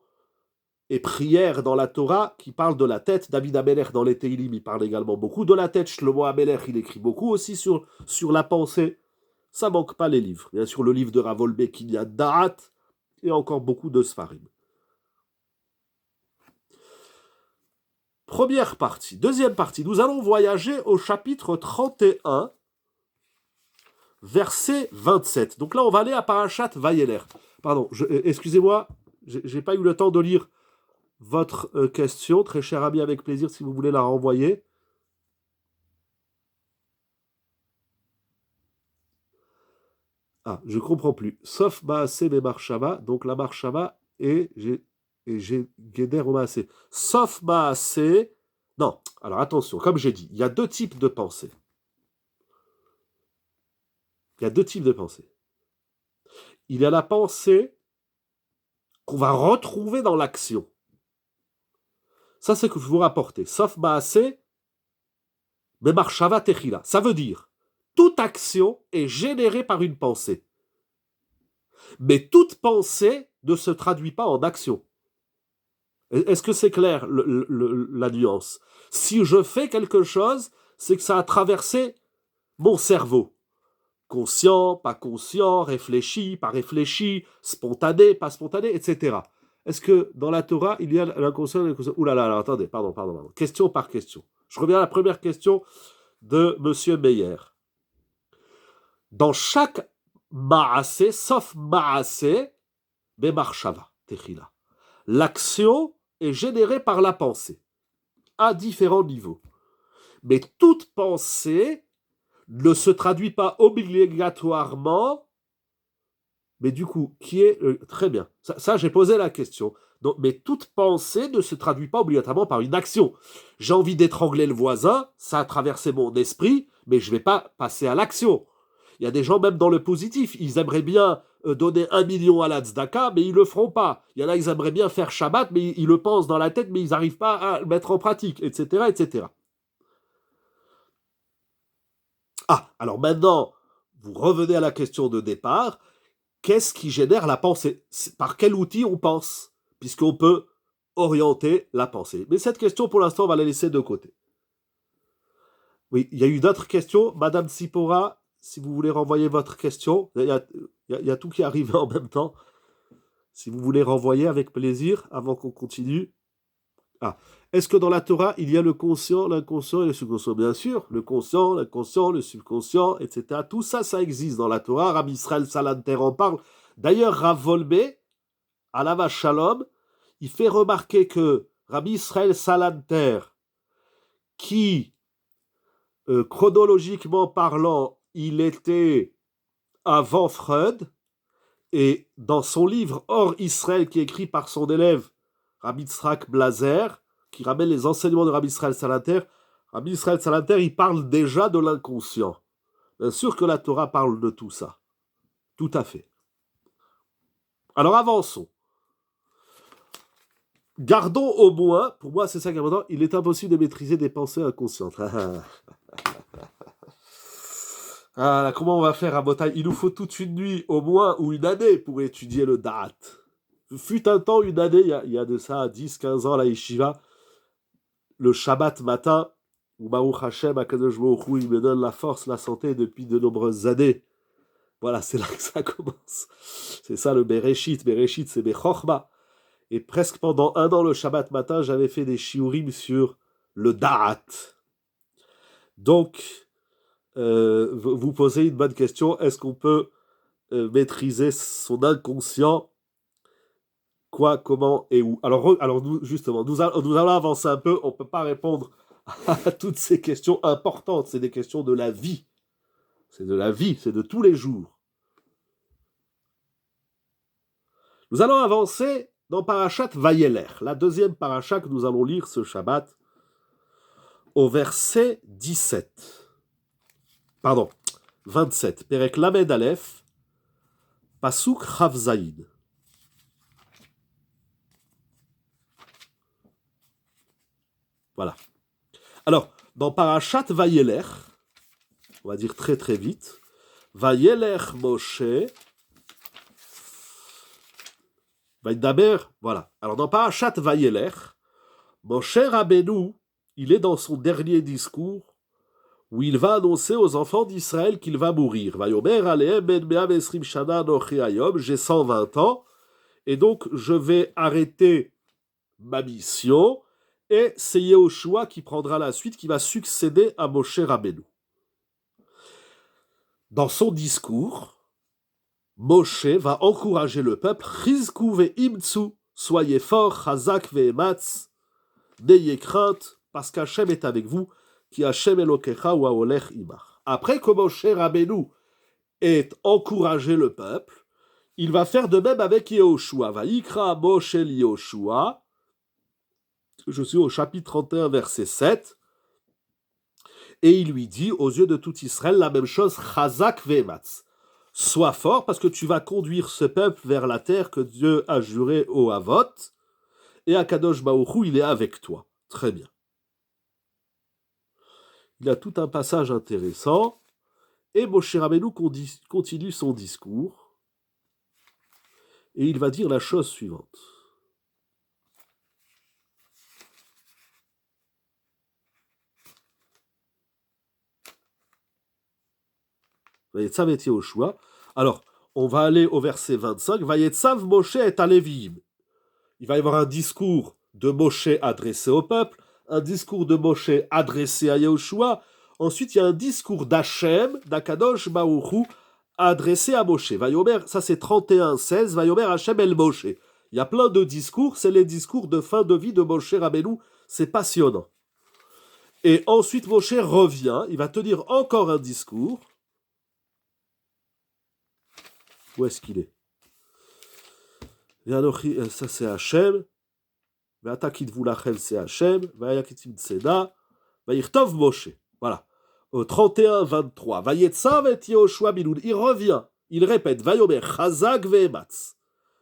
et prières dans la Torah qui parlent de la tête. David Amelech dans les Teilim, il parle également beaucoup de la tête. Shlomo Amelech, il écrit beaucoup aussi sur la pensée. Ça manque pas les livres. Bien sûr, le livre de Rav Olbeck, il y a Da'at et encore beaucoup de Sfarim. Première partie. Deuxième partie, nous allons voyager au chapitre 31, verset 27. Donc là, on va aller à Parashat Vayeler. Pardon, excusez-moi, j'ai pas eu le temps de lire votre question. Très cher ami, avec plaisir, si vous voulez la renvoyer. Ah, je comprends plus. Sauf Maaseh et Marshava. Donc la Marshava et j'ai Geder au Maaseh. Sauf Maaseh. Non, alors attention, comme j'ai dit, il y a deux types de pensée. Il y a deux types de pensée. Il y a la pensée qu'on va retrouver dans l'action. Ça, c'est que je vous rapporter. Sauf Maaseh, mais Marshava Techila. Ça veut dire, toute action est générée par une pensée. Mais toute pensée ne se traduit pas en action. Est-ce que c'est clair, la nuance? Si je fais quelque chose, c'est que ça a traversé mon cerveau. Conscient, pas conscient, réfléchi, pas réfléchi, spontané, pas spontané, etc. Est-ce que dans la Torah, il y a l'inconscient et l'inconscient? Ouh là là, attendez, pardon. Question par question. Je reviens à la première question de M. Meyer. Dans chaque Maaseh, sauf Maaseh, Bemarshava, Techila. L'action est générée par la pensée, à différents niveaux. Mais toute pensée ne se traduit pas obligatoirement Mais du coup, qui est... très bien. Ça, j'ai posé la question. Donc, mais toute pensée ne se traduit pas obligatoirement par une action. J'ai envie d'étrangler le voisin, ça a traversé mon esprit, mais je ne vais pas passer à l'action. Il y a des gens, même dans le positif, ils aimeraient bien donner 1 million à la tzedaka, mais ils ne le feront pas. Il y en a, ils aimeraient bien faire Shabbat, mais ils le pensent dans la tête, mais ils n'arrivent pas à le mettre en pratique, etc., etc. Ah, alors maintenant, vous revenez à la question de départ. Qu'est-ce qui génère la pensée? Par quel outil on pense? Puisqu'on peut orienter la pensée. Mais cette question, pour l'instant, on va la laisser de côté. Oui, il y a eu d'autres questions. Madame Sipora, si vous voulez renvoyer votre question, il y a tout qui arrive en même temps. Si vous voulez renvoyer avec plaisir avant qu'on continue. Ah, est-ce que dans la Torah, il y a le conscient, l'inconscient et le subconscient? Bien sûr, le conscient, l'inconscient, le subconscient, etc. Tout ça, ça existe dans la Torah. Rabbi Israël Salanter en parle. D'ailleurs, Rav Volbe, à la vache Shalom, il fait remarquer que Rabbi Israël Salanter, qui, chronologiquement parlant, il était avant Freud, et dans son livre Hors Israël, qui est écrit par son élève Rabbi Tzrak Blazer, qui ramène les enseignements de Rabbi Israël Salanter, Rabbi Israël Salanter, il parle déjà de l'inconscient. Bien sûr que la Torah parle de tout ça. Tout à fait. Alors avançons. Gardons au moins, pour moi c'est ça qui est important, il est impossible de maîtriser des pensées inconscientes. Ah, comment on va faire à Botaï? Il nous faut toute une nuit au moins ou une année pour étudier le Da'at. Fut un temps, une année, il y a de ça 10-15 ans, la Yeshiva, le Shabbat matin, où Baruch Hashem, Akadosh Baruch Hu, il me donne la force, la santé depuis de nombreuses années. Voilà, c'est là que ça commence. C'est ça le Bereshit. Bereshit, c'est Bechorma. Et presque pendant 1 an, le Shabbat matin, j'avais fait des shiurim sur le Da'at. Donc, vous posez une bonne question. Est-ce qu'on peut maîtriser son inconscient? Quoi, comment et où? Alors nous, justement, nous allons avancer un peu. On ne peut pas répondre à toutes ces questions importantes. C'est des questions de la vie. C'est de la vie, c'est de tous les jours. Nous allons avancer dans Parashat Vayeler, la deuxième parasha que nous allons lire ce Shabbat, au verset 17. Pardon, 27. Perek Lamed Aleph, Pasuk Chav Zayin. Voilà. Alors, dans Parashat Vayeler, on va dire très très vite, Vayeler Moshe, Vaïdaber, voilà. Alors dans Parashat Vayeler, Moshe Rabbeinu, il est dans son dernier discours où il va annoncer aux enfants d'Israël qu'il va mourir. Vayomer alehem ben me'av esrim shana nochi hayom, j'ai 120 ans, et donc je vais arrêter ma mission, et c'est Yehoshua qui prendra la suite, qui va succéder à Moshe Rabbeinu. Dans son discours, Moshe va encourager le peuple, Chizku ve'imtsu, soyez forts, chazak ve'ematz, n'ayez crainte, parce qu'Hachem est avec vous, qui Hachem Elokecha ou Aolech imach. Après que Moshe Rabbeinu ait encouragé le peuple, il va faire de même avec Yehoshua. Vaïkra Moshe Yehoshua, je suis au chapitre 31, verset 7, et il lui dit aux yeux de tout Israël la même chose, Chazak ve'ematz. Sois fort parce que tu vas conduire ce peuple vers la terre que Dieu a juré au Havot, et Akadosh Baruch Hu, il est avec toi. Très bien. Il y a tout un passage intéressant, et Moshe Rabbeinu continue son discours, et il va dire la chose suivante. Vayetzav et Yehoshua. Alors, on va aller au verset 25. Vayetzav Moshe et Aleviim. Il va y avoir un discours de Moshe adressé au peuple, un discours de Moshe adressé à Yehoshua. Ensuite, il y a un discours d'Hachem, d'Akadosh Baruch Hu, adressé à Moshe. Vayomer, ça c'est 31-16. Vayomer Hachem el Moshe. Il y a plein de discours, c'est les discours de fin de vie de Moshe Rabbeinu. C'est passionnant. Et ensuite, Moshe revient, il va tenir encore un discours. Où est-ce qu'il est? Ça c'est Hachem. Ve'ata kitvu lachem c'est Hachem. Ve'aya kitim tseda. Ve'yirtov Moshe. Voilà. Au 31-23. Vayetzav et Yehoshua Milud. Il revient. Il répète. Vayomer chazak ve'ematz.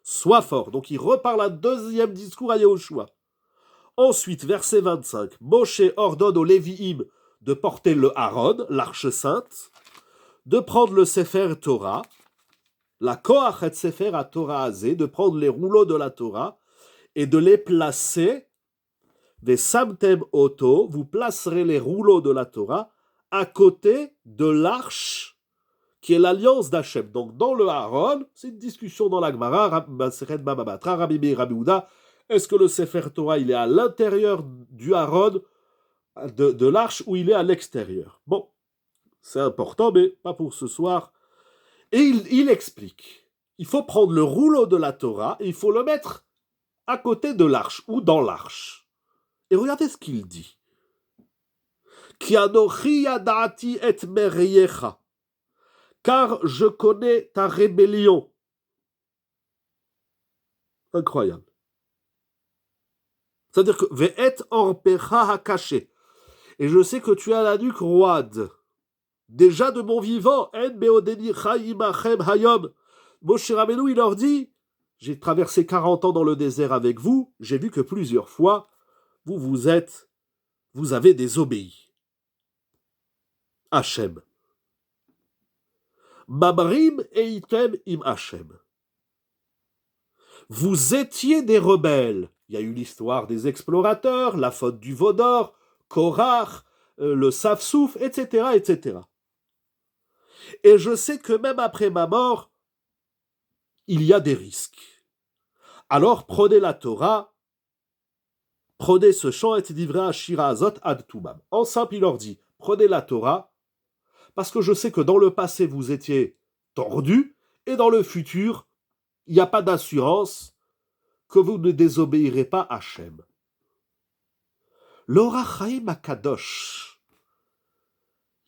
Sois fort. Donc il reparle un deuxième discours à Yehoshua. Ensuite, verset 25. Moshe ordonne aux Lévi'im de porter le Aaron, l'arche sainte, de prendre le Sefer Torah, la Koach et Sefer à Torah Azé, de prendre les rouleaux de la Torah et de les placer, des Samtem Oto, vous placerez les rouleaux de la Torah à côté de l'arche qui est l'alliance d'Hachem. Donc dans le Aaron, c'est une discussion dans la Gemara, Rabbi Meir, Rabbi Houda, est-ce que le Sefer Torah il est à l'intérieur du Aaron de l'arche ou il est à l'extérieur? Bon, c'est important, mais pas pour ce soir. Et il explique. Il faut prendre le rouleau de la Torah et il faut le mettre à côté de l'arche ou dans l'arche. Et regardez ce qu'il dit. Ki anochi yadati et meriecha. Car je connais ta rébellion. Incroyable. C'est-à-dire que ve'et orpecha hakaché. Et je sais que tu as la nuque roide. Déjà de mon vivant, en beodeni chaim achem hayom. Moshe Rabbeinu, il leur dit, j'ai traversé 40 ans dans le désert avec vous, j'ai vu que plusieurs fois, vous avez désobéi. Hachem. Mamrim eitem im Hachem. Vous étiez des rebelles. Il y a eu l'histoire des explorateurs, la faute du veau d'or, Korach, le Safsouf, etc., etc. Et je sais que même après ma mort, il y a des risques. Alors prenez la Torah, prenez ce chant et livré à Shira Azot ad Tumam. En simple, il leur dit, prenez la Torah, parce que je sais que dans le passé, vous étiez tordus, et dans le futur, il n'y a pas d'assurance que vous ne désobéirez pas à Hachem. L'Or HaChaim HaKadosh,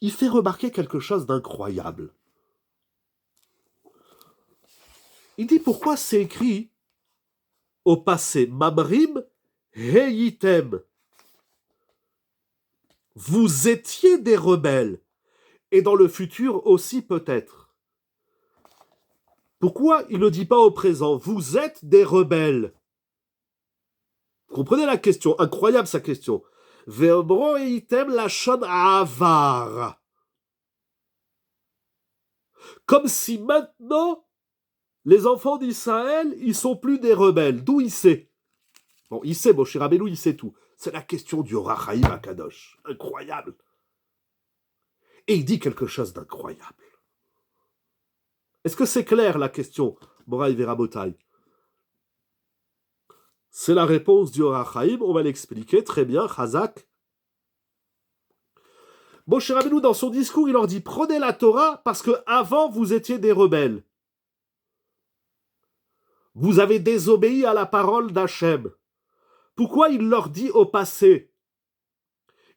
il fait remarquer quelque chose d'incroyable. Il dit pourquoi c'est écrit au passé, Mamrim Heyitem. Vous étiez des rebelles, et dans le futur aussi peut-être. Pourquoi il ne dit pas au présent, vous êtes des rebelles? Vous comprenez la question, incroyable sa question. Ve'omro Heyitem lashon avar. Comme si maintenant, les enfants d'Israël, ils sont plus des rebelles. D'où il sait? Bon, il sait, Moshe Rabbeinu, il sait tout. C'est la question du Or HaChaim HaKadosh. Incroyable. Et il dit quelque chose d'incroyable. Est-ce que c'est clair la question, Moraï Verabotai? C'est la réponse du Or HaChaim, on va l'expliquer très bien, Chazak. Moshe Rabbeinu, dans son discours, il leur dit, prenez la Torah parce que avant vous étiez des rebelles. Vous avez désobéi à la parole d'Hachem. Pourquoi il leur dit au passé?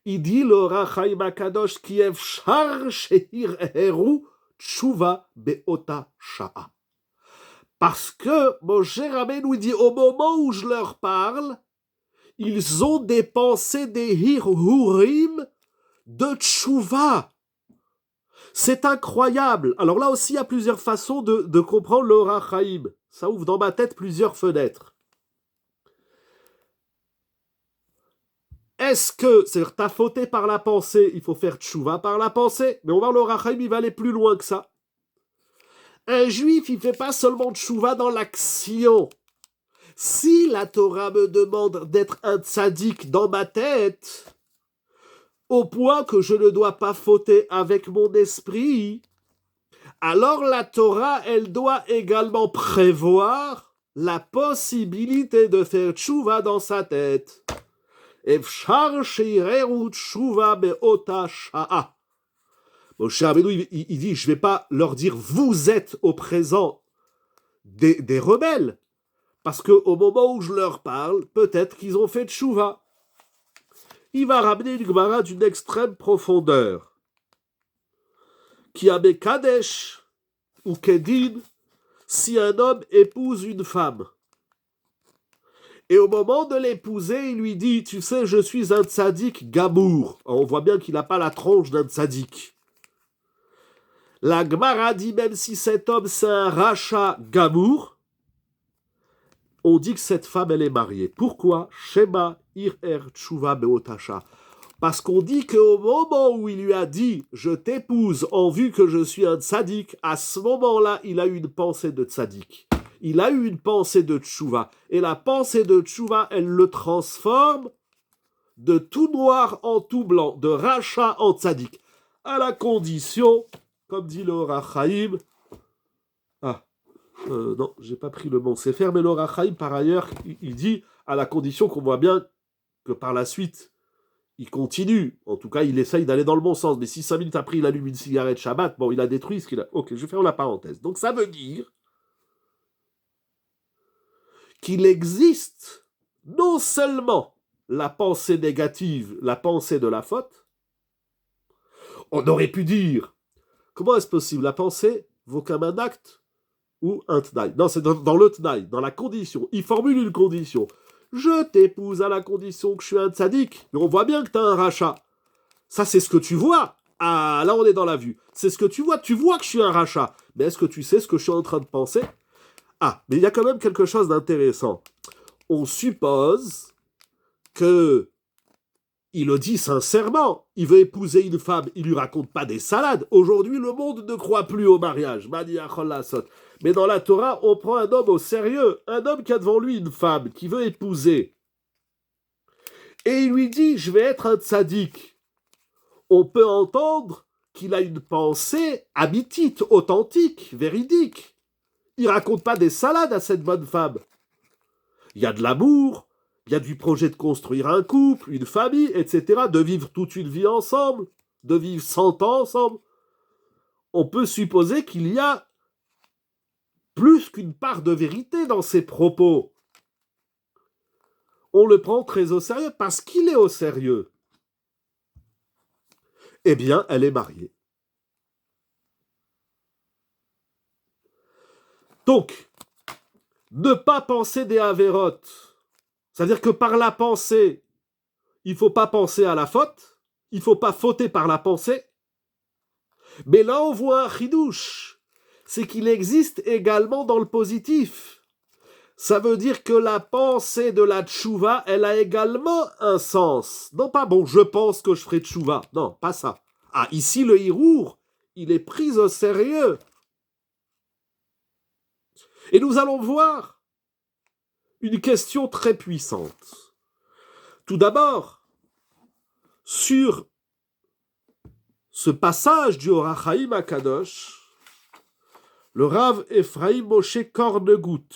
Il dit l'Or HaChaim HaKadosh ki efshar shehireru tshuva be'ota sha'a. Parce que Moshe Rabbeinu dit au moment où je leur parle, ils ont dépensé des hirhurim de tshuva. C'est incroyable. Alors là aussi, il y a plusieurs façons de comprendre l'Or HaChaim. Ça ouvre dans ma tête plusieurs fenêtres. Est-ce que, c'est-à-dire, t'as fauté par la pensée, il faut faire tchouva par la pensée? Mais on va voir, l'Or HaChaim, il va aller plus loin que ça. Un juif, il ne fait pas seulement tchouva dans l'action. Si la Torah me demande d'être un tzaddik dans ma tête, au point que je ne dois pas fauter avec mon esprit, alors la Torah, elle doit également prévoir la possibilité de faire tchouva dans sa tête. Efshar sheireru tshuva be'ota sha'a. Moshe Rabbeinu, il dit, je ne vais pas leur dire, vous êtes au présent des rebelles, parce qu'au moment où je leur parle, peut-être qu'ils ont fait tshuva. Il va ramener une Gemara d'une extrême profondeur, qui a Kadesh ou Kedin, si un homme épouse une femme, Et au moment de l'épouser, il lui dit, tu sais, je suis un tzaddik gamour. On voit bien qu'il n'a pas la tronche d'un tzaddik. La Gemara dit, même si cet homme c'est un rachat gamour, on dit que cette femme, elle est mariée. Pourquoi? Shema ir tshuva beotasha. Parce qu'on dit qu'au moment où il lui a dit « Je t'épouse en vue que je suis un tzaddik », à ce moment-là, il a eu une pensée de tzaddik. Il a eu une pensée de tshuva. Et la pensée de tshuva, elle le transforme de tout noir en tout blanc, de rachat en tzaddik. À la condition, comme dit le Orach Chaim, non, j'ai pas pris le bon Sefer, mais le Orach Chaim, par ailleurs, il dit à la condition qu'on voit bien que par la suite, il continue. En tout cas, il essaye d'aller dans le bon sens. Mais si 5 minutes après, il allume une cigarette Shabbat, bon, il a détruit ce qu'il a... Ok, je vais faire la parenthèse. Donc, ça veut dire qu'il existe non seulement la pensée négative, la pensée de la faute, on aurait pu dire, comment est-ce possible? La pensée vaut comme un acte ou un t'naï. Non, c'est dans le t'naï, dans la condition. Il formule une condition. Je t'épouse à la condition que je suis un tzaddik. Mais on voit bien que tu as un rachat. Ça, c'est ce que tu vois. Ah, là, on est dans la vue. C'est ce que tu vois. Tu vois que je suis un rachat. Mais est-ce que tu sais ce que je suis en train de penser? Ah, mais il y a quand même quelque chose d'intéressant. On suppose que il le dit sincèrement. Il veut épouser une femme. Il lui raconte pas des salades. Aujourd'hui, le monde ne croit plus au mariage. Mais dans la Torah, on prend un homme au sérieux. Un homme qui a devant lui une femme qui veut épouser. Et il lui dit, je vais être un tzaddik. On peut entendre qu'il a une pensée amitite, authentique, véridique. Il raconte pas des salades à cette bonne femme. Il y a de l'amour, il y a du projet de construire un couple, une famille, etc., de vivre toute une vie ensemble, de vivre 100 ans ensemble. On peut supposer qu'il y a plus qu'une part de vérité dans ses propos. On le prend très au sérieux parce qu'il est au sérieux. Eh bien, elle est mariée. Donc, ne pas penser des avérotes, c'est-à-dire que par la pensée, il ne faut pas penser à la faute, il ne faut pas fauter par la pensée. Mais là, on voit un chidouche, c'est qu'il existe également dans le positif. Ça veut dire que la pensée de la tchouva, elle a également un sens. Non pas, bon, je pense que je ferai tchouva. Non, pas ça. Ah, ici, le hirour, il est pris au sérieux. Et nous allons voir une question très puissante. Tout d'abord, sur ce passage du Orach Chaim Akadosh, le Rav Ephraim Moshe Kornegut,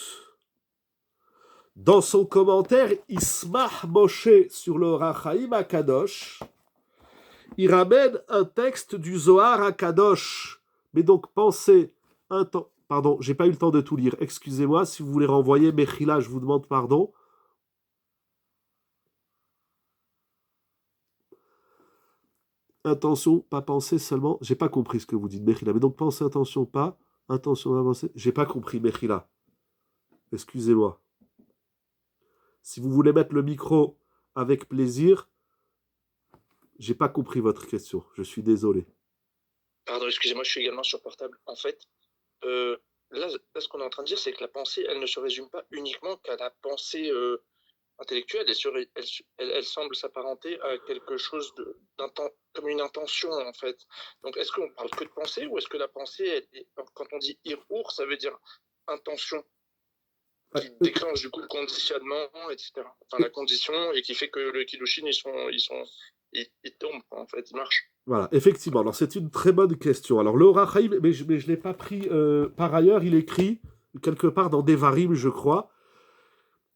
dans son commentaire Ismach Moshe sur le Orach Chaim Akadosh, il ramène un texte du Zohar Akadosh. Mais donc pensez un temps. Pardon, j'ai pas eu le temps de tout lire. Excusez-moi, si vous voulez renvoyer Mechila, je vous demande pardon. Attention, pas penser seulement. J'ai pas compris ce que vous dites, Mechila. Mais donc pensez, attention, pas. Attention, avancer. J'ai pas compris, Mechila. Excusez-moi. Si vous voulez mettre le micro avec plaisir, j'ai pas compris votre question. Je suis désolé. Pardon, excusez-moi, je suis également sur portable. En fait, là, ce qu'on est en train de dire, c'est que la pensée, elle ne se résume pas uniquement qu'à la pensée intellectuelle. Elle semble s'apparenter à quelque chose comme une intention, en fait. Donc, est-ce qu'on parle que de pensée ou est-ce que la pensée, quand on dit irour, ça veut dire intention qui déclenche du coup le conditionnement, etc. Enfin, la condition et qui fait que le Kiddushin, ils tombent, en fait, ils marchent. Voilà, effectivement. Alors, c'est une très bonne question. Alors, le Orach Chaim, mais je ne l'ai pas pris. Par ailleurs, il écrit quelque part dans Devarim, je crois.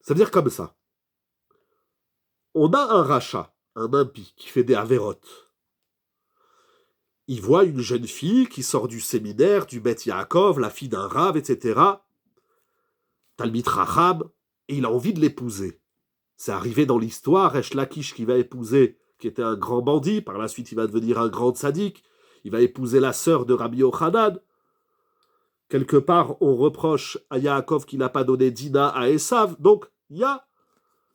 Ça veut dire comme ça. On a un rachat, un impie, qui fait des avérotes. Il voit une jeune fille qui sort du séminaire, du Bet Yaakov, la fille d'un rave, etc. Talmid Rachab, et il a envie de l'épouser. C'est arrivé dans l'histoire, Resh Lakish qui va épouser, qui était un grand bandit, par la suite il va devenir un grand tzaddik, il va épouser la sœur de Rabbi Yochanan. Quelque part, on reproche à Yaakov qu'il n'a pas donné Dina à Esav, donc il y a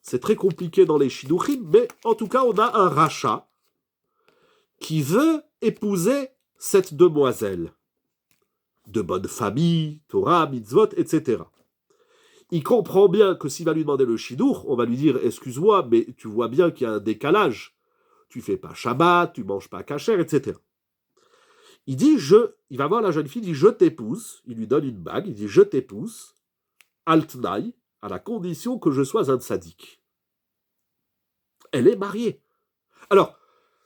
C'est très compliqué dans les Shidduchim, mais en tout cas, on a un rachat qui veut épouser cette demoiselle. De bonne famille, Torah, mitzvot, etc. Il comprend bien que s'il va lui demander le Shidduch, on va lui dire « Excuse-moi, mais tu vois bien qu'il y a un décalage. Tu fais pas Shabbat, tu manges pas kasher, etc. » Il va voir la jeune fille, il dit « Je t'épouse ». Il lui donne une bague, il dit « Je t'épouse ». Altnaï, à la condition que je sois un tzaddik. Elle est mariée. Alors,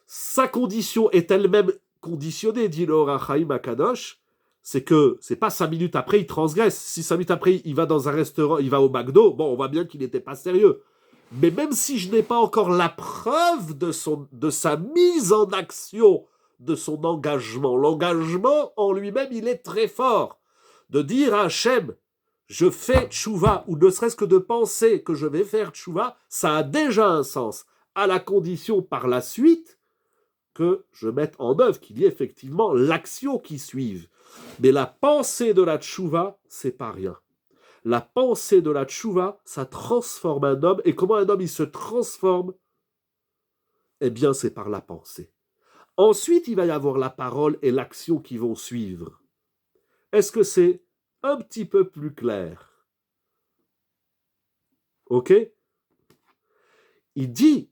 sa condition est elle-même conditionnée, dit le Or HaChaim Akadosh, c'est que c'est pas 5 minutes après, il transgresse. Si 5 minutes après, il va dans un restaurant, il va au McDo, bon, on voit bien qu'il n'était pas sérieux. Mais même si je n'ai pas encore la preuve de sa mise en action, de son engagement, l'engagement en lui-même, il est très fort. De dire à Hachem, je fais tchouva, ou ne serait-ce que de penser que je vais faire tchouva, ça a déjà un sens, à la condition par la suite que je mette en œuvre, qu'il y ait effectivement l'action qui suive. Mais la pensée de la tchouva, c'est pas rien. La pensée de la tchouva, ça transforme un homme. Et comment un homme, il se transforme? Eh bien, c'est par la pensée. Ensuite, il va y avoir la parole et l'action qui vont suivre. Est-ce que c'est un petit peu plus clair? Ok? Il dit,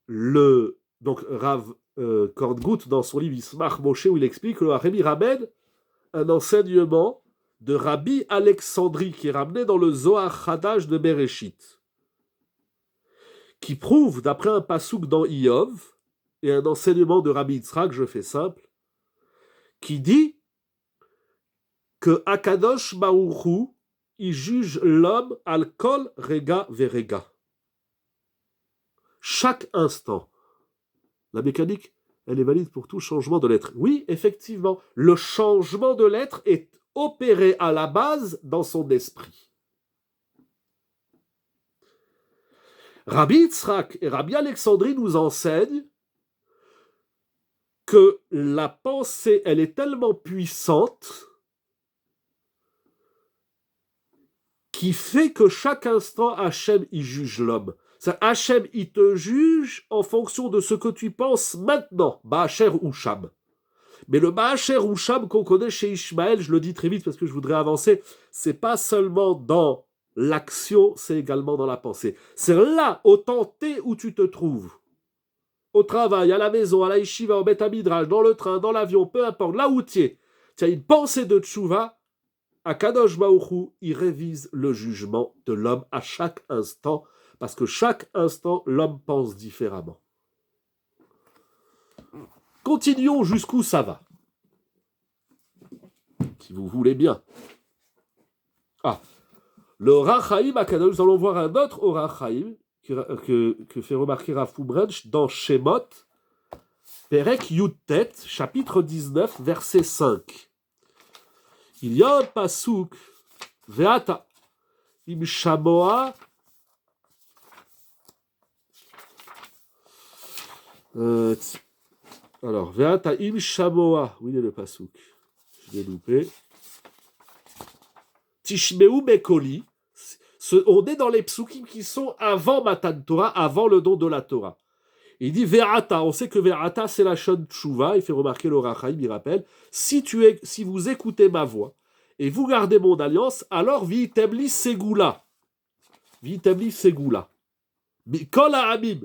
donc Rav Korngut, dans son livre Ismach Moshe, où il explique que le Harémi ramène un enseignement de Rabbi Alexandrie, qui est ramené dans le Zohar Hadash de Bereshit, qui prouve, d'après un pasouk dans Iyov, et un enseignement de Rabbi Yitzhak, je fais simple, qui dit que Akadosh Baruch Hu, il juge l'homme al kol rega verega. Chaque instant. La mécanique, elle est valide pour tout changement de l'être. Oui, effectivement, le changement de l'être est opéré à la base dans son esprit. Rabbi Yitzhak et Rabbi Alexandrie nous enseignent que la pensée, elle est tellement puissante qui fait que chaque instant, Hachem, il juge l'homme. Hachem, il te juge en fonction de ce que tu penses maintenant, Ba'asher ou Sham. Mais le Ba'asher ou Sham qu'on connaît chez Ishmaël, je le dis très vite parce que je voudrais avancer, c'est pas seulement dans l'action, c'est également dans la pensée. C'est là, au temps T où tu te trouves. Au travail, à la maison, à la yeshiva, au Beth Midrash, dans le train, dans l'avion, peu importe, là où tu es. Tu as une pensée de tchouva, Akadosh Baruch Hu, il révise le jugement de l'homme à chaque instant, parce que chaque instant, l'homme pense différemment. Continuons jusqu'où ça va. Si vous voulez bien. Le Or HaChaim Akadosh, nous allons voir un autre Or HaChaim que fait remarquer Rav Fubrench dans Shemot, Perek Yudtet, chapitre 19, verset 5. Il y a un pasouk, Veata, im shamoa, alors, Veata im shamoa, où il est le pasouk? Je l'ai loupé. Tishmeu Bekoli, on est dans les psukim qui sont avant Matan Torah, avant le don de la Torah. Il dit Ve'ata, on sait que Ve'ata c'est la Shon Tshuva, il fait remarquer le Or HaChaim, il rappelle, si vous écoutez ma voix et vous gardez mon alliance, alors V'itabli Segula. V'itabli Segula. Kol ha'amim,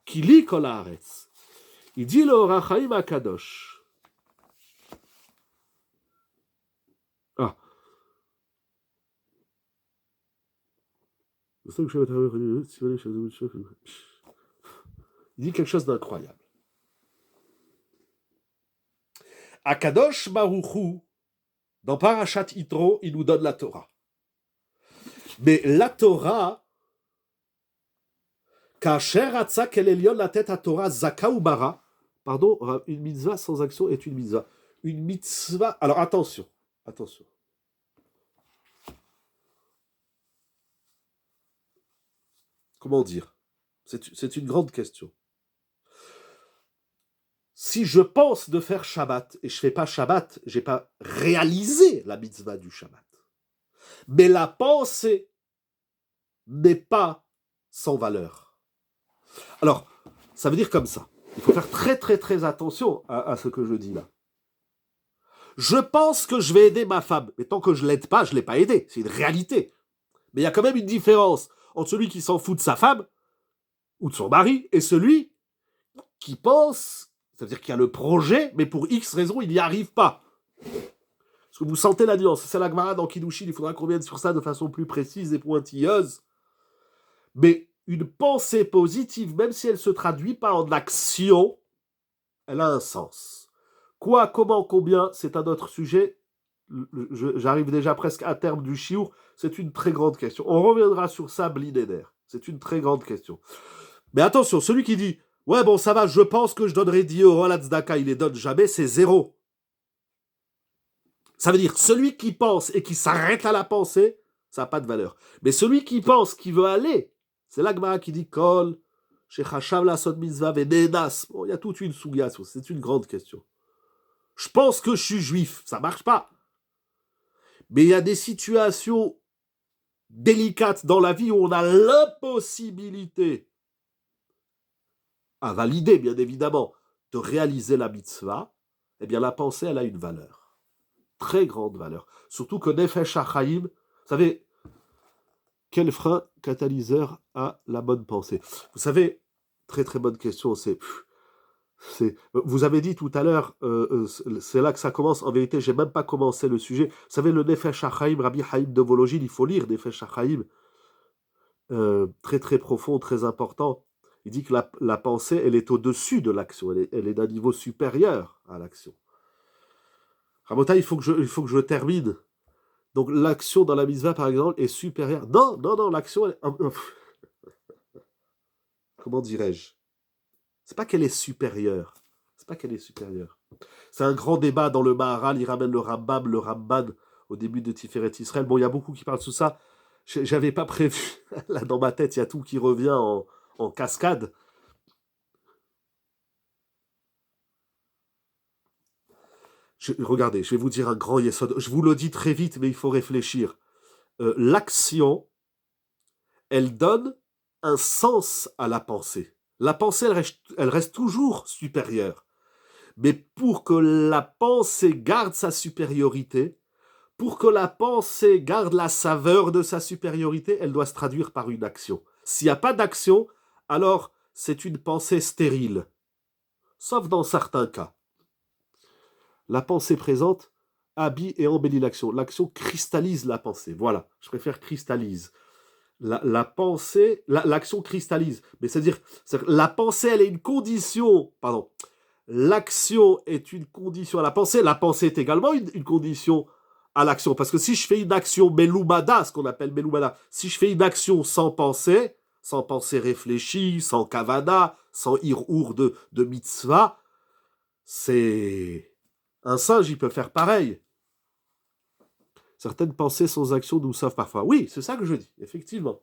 ki li kol haaretz. Il dit le Or HaChaim Akadosh. Il dit quelque chose d'incroyable. Akadosh Baruch Hu, dans Parashat Yitro, il nous donne la Torah. Mais la Torah, Kasher Hatza Kel Elyon la tête à Torah, Zaka ou Bara, pardon, une mitzvah sans action est une mitzvah. Une mitzvah, alors attention. Comment dire? C'est une grande question. Si je pense de faire Shabbat et je ne fais pas Shabbat, je n'ai pas réalisé la mitzvah du Shabbat. Mais la pensée n'est pas sans valeur. Alors, ça veut dire comme ça. Il faut faire très très très attention à ce que je dis là. Je pense que je vais aider ma femme, mais tant que je ne l'aide pas, je ne l'ai pas aidée. C'est une réalité. Mais il y a quand même une différence entre celui qui s'en fout de sa femme ou de son mari et celui qui pense, c'est-à-dire qu'il y a le projet, mais pour X raison, il n'y arrive pas. Est-ce que vous sentez la nuance? C'est la Gemara dans Kiddushin, il faudra qu'on vienne sur ça de façon plus précise et pointilleuse. Mais une pensée positive, même si elle ne se traduit pas en action, elle a un sens. Quoi, comment, combien, c'est un autre sujet. J'arrive déjà presque à terme du chiour. C'est une très grande question. On reviendra sur ça, Blinéder. C'est une très grande question. Mais attention, celui qui dit « Ouais, bon, ça va, je pense que je donnerai 10 euros à la tzedaka, il les donne jamais », c'est zéro. Ça veut dire, celui qui pense et qui s'arrête à la pensée, ça n'a pas de valeur. Mais celui qui pense, qui veut aller, c'est l'Agmara qui dit « Kol, shechachav la sod mitzvah venedas ». Bon, il y a toute une souga, c'est une grande question. Je pense que je suis juif, ça marche pas. Mais il y a des situations délicates dans la vie où on a l'impossibilité à valider, bien évidemment, de réaliser la mitzvah. Eh bien, la pensée, elle a une valeur. Très grande valeur. Surtout que Nefesh HaChaim, vous savez, quel frein catalyseur a la bonne pensée? Vous savez, très très bonne question, vous avez dit tout à l'heure, c'est là que ça commence. En vérité, j'ai même pas commencé le sujet. Vous savez, le Nefesh HaChaim, Rabbi Haïm de Vologine, il faut lire Nefesh HaChaim, très très profond, très important. Il dit que la pensée, elle est au-dessus de l'action, elle est d'un niveau supérieur à l'action. Rabotai, il faut que je termine. Donc l'action dans la mitzvah, par exemple, est supérieure. Non, l'action, comment dirais-je? C'est pas qu'elle est supérieure. C'est un grand débat dans le Maharal, il ramène le Ramban au début de Tiferet Israël. Bon, il y a beaucoup qui parlent de tout ça. J'avais pas prévu. Là, dans ma tête, il y a tout qui revient en cascade. Regardez, je vais vous dire un grand yesod. Je vous le dis très vite, mais il faut réfléchir. L'action, elle donne un sens à la pensée. La pensée, elle reste toujours supérieure. Mais pour que la pensée garde sa supériorité, pour que la pensée garde la saveur de sa supériorité, elle doit se traduire par une action. S'il n'y a pas d'action, alors c'est une pensée stérile. Sauf dans certains cas. La pensée présente habille et embellit l'action. L'action cristallise la pensée. Voilà, je préfère cristallise. La pensée, l'action cristallise. Mais c'est-à-dire, la pensée, elle est une condition. Pardon. L'action est une condition à la pensée. La pensée est également une condition à l'action. Parce que si je fais une action meloumada, ce qu'on appelle meloumada, si je fais une action sans pensée réfléchie, sans kavana, sans hirour de mitzvah, c'est... Un singe, il peut faire pareil. Certaines pensées sans action nous sauvent parfois. Oui, c'est ça que je dis. Effectivement.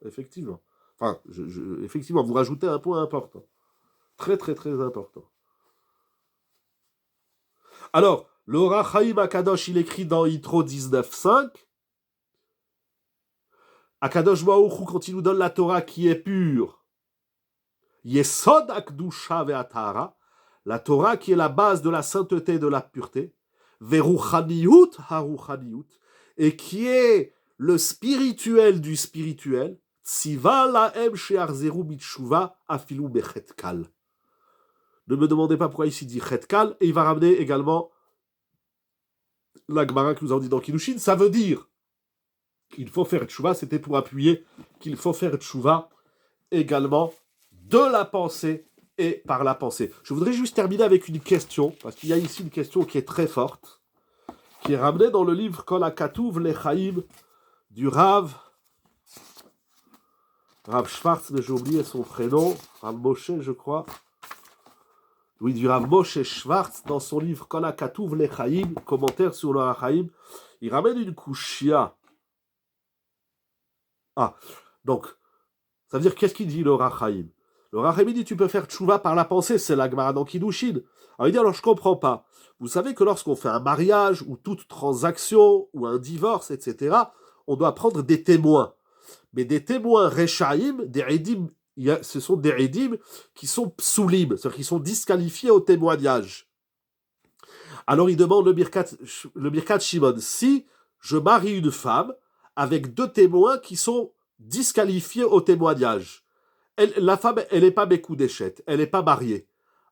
Enfin, effectivement, vous rajoutez un point important. Très, très, très important. Alors, le Ohr HaChaim Akadosh, il écrit dans Yitro 19.5, Akadosh Baruch Hu, quand il nous donne la Torah qui est pure, Yesod Akdusha ve'atara, la Torah qui est la base de la sainteté et de la pureté, Veruchaniyut haruchaniyut, et qui est le spirituel du spirituel, Tziva lahem she'arzeru mitshuva afilu bechetkal. Ne me demandez pas pourquoi ici dit chetkal, et il va ramener également la Gemara que nous avons dit dans Kiddushin, ça veut dire qu'il faut faire tchouva, c'était pour appuyer qu'il faut faire tchouva également de la pensée et par la pensée. Je voudrais juste terminer avec une question, parce qu'il y a ici une question qui est très forte, qui est ramenée dans le livre Kol HaKatuv Lechaim du Rav Schwartz, mais j'ai oublié son prénom, Rav Moshe, je crois. Oui, du Rav Moshe Schwartz, dans son livre Kol HaKatuv Lechaim, commentaire sur le Hachaim, il ramène une kushia. Donc, ça veut dire, qu'est-ce qu'il dit le Hachaim? Le Hachaim dit, tu peux faire tchouva par la pensée, c'est la Gemara dans Kiddushin. Alors il dit, alors je comprends pas. Vous savez que lorsqu'on fait un mariage, ou toute transaction, ou un divorce, etc., on doit prendre des témoins. Mais des témoins rechaim, des edim ce sont des Edim qui sont psulim, c'est-à-dire qui sont disqualifiés au témoignage. Alors il demande le Birkat Shimon, si je marie une femme avec 2 témoins qui sont disqualifiés au témoignage, la femme, elle n'est pas Mekoudeshet, elle n'est pas mariée.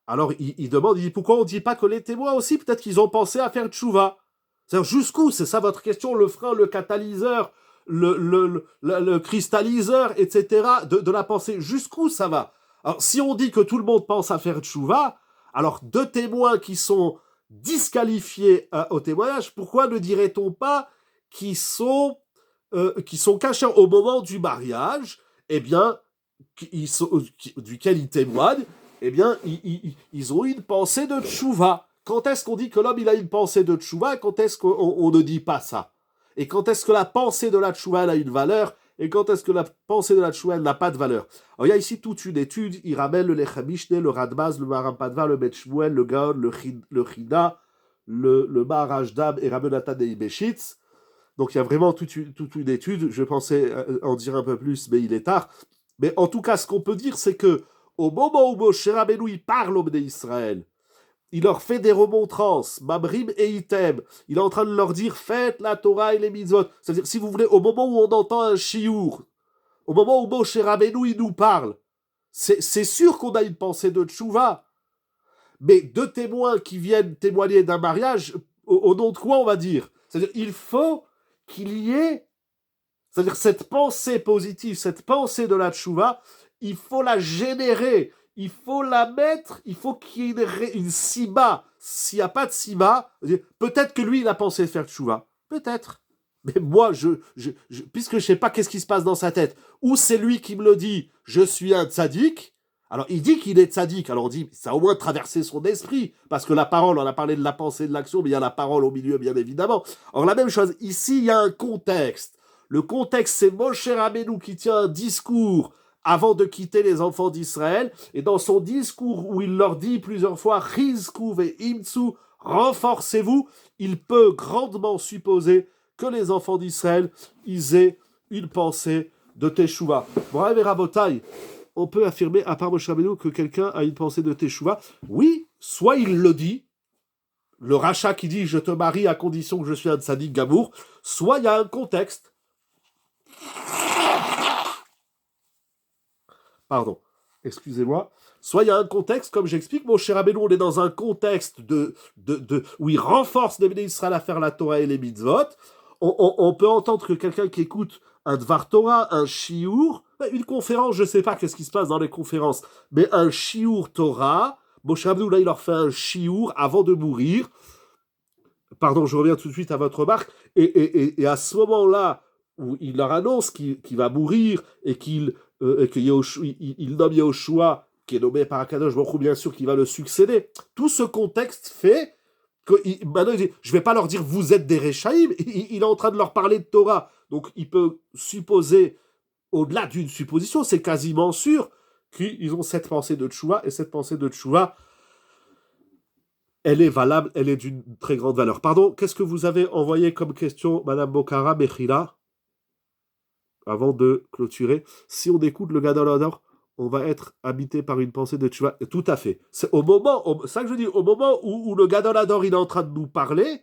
Alors il demande, il dit, pourquoi on ne dit pas que les témoins aussi, peut-être qu'ils ont pensé à faire tchouva. C'est-à-dire jusqu'où, c'est ça votre question, le frein, le catalyseur, le cristalliseur, etc., de la pensée, jusqu'où ça va? Alors si on dit que tout le monde pense à faire tchouva, alors 2 témoins qui sont disqualifiés au témoignage, pourquoi ne dirait-on pas qui sont cachés au moment du mariage, eh bien, duquel ils témoignent, eh bien, ils ont une pensée de tchouva. Quand est-ce qu'on dit que l'homme il a une pensée de tchouva et quand est-ce qu'on ne dit pas ça? Et quand est-ce que la pensée de la tchouva elle a une valeur et quand est-ce que la pensée de la tchouva elle n'a pas de valeur? Alors il y a ici toute une étude, il ramène le Lechem Mishneh, le Radbaz, le Maharam-Padva, le Bet Shmuel, le Gaon, le Chida, le Maharaj Dam et Rabbi Natan et Ibeshitz. Donc il y a vraiment toute une étude, je pensais en dire un peu plus, mais il est tard. Mais en tout cas, ce qu'on peut dire, c'est que au moment où Moshe Rabbeinu il parle aux Bnei Israël, il leur fait des remontrances, Mabrim et Item, il est en train de leur dire faites la Torah et les mitzvot. C'est-à-dire, si vous voulez, au moment où on entend un chiour, au moment où Moshe Rabbeinu il nous parle, c'est sûr qu'on a une pensée de tchouva. Mais 2 témoins qui viennent témoigner d'un mariage, au nom de quoi on va dire? C'est-à-dire, il faut qu'il y ait, c'est-à-dire cette pensée positive, cette pensée de la tchouva, il faut la générer, il faut la mettre, il faut qu'il y ait une siba. S'il n'y a pas de siba, peut-être que lui, il a pensé faire tchouva. Peut-être. Mais moi, puisque je ne sais pas qu'est-ce qui se passe dans sa tête, ou c'est lui qui me le dit, je suis un tzaddik, alors il dit qu'il est tzaddik, alors on dit, ça a au moins traversé son esprit, parce que la parole, on a parlé de la pensée et de l'action, mais il y a la parole au milieu, bien évidemment. Alors la même chose, ici, il y a un contexte. Le contexte, c'est Moshe Rabbeinu qui tient un discours avant de quitter les enfants d'Israël, et dans son discours où il leur dit plusieurs fois, Chizku ve imtsu, renforcez-vous, il peut grandement supposer que les enfants d'Israël, ils aient une pensée de Teshuvah. Bon, et Rabotai, on peut affirmer, à part Moshe Rabbeinu, que quelqu'un a une pensée de Teshuvah. Oui, soit il le dit, le rachat qui dit je te marie à condition que je suis un tzaddik gamour, soit il y a un contexte. Pardon, excusez-moi. Soit il y a un contexte, comme j'explique, mon cher Rabbeinu, on est dans un contexte où il renforce les Bnei Israël à faire la Torah et les mitzvot. On peut entendre que quelqu'un qui écoute un Dvar Torah, un Shiur, une conférence, je ne sais pas qu'est-ce qui se passe dans les conférences, mais un Shiur Torah, Moshe Rabbeinu, là, il leur fait un Shiur avant de mourir. Pardon, je reviens tout de suite à votre remarque. Et à ce moment-là, où il leur annonce qu'il va mourir et qu'il nomme Yehoshua, qui est nommé par Akadosh Baruch Hu, bien sûr, qui va le succéder. Tout ce contexte fait que maintenant, je ne vais pas leur dire vous êtes des Réchaïm, il est en train de leur parler de Torah. Donc il peut supposer, au-delà d'une supposition, c'est quasiment sûr qu'ils ont cette pensée de Tchouva, et cette pensée de Tchouva, elle est valable, elle est d'une très grande valeur. Pardon, qu'est-ce que vous avez envoyé comme question, Madame Bokara Mechila, avant de clôturer? Si on écoute le Gadol Hador, on va être habité par une pensée de Tchouva. Tout à fait. C'est au moment, ça que je dis, au moment où le Gadol Hador, il est en train de nous parler,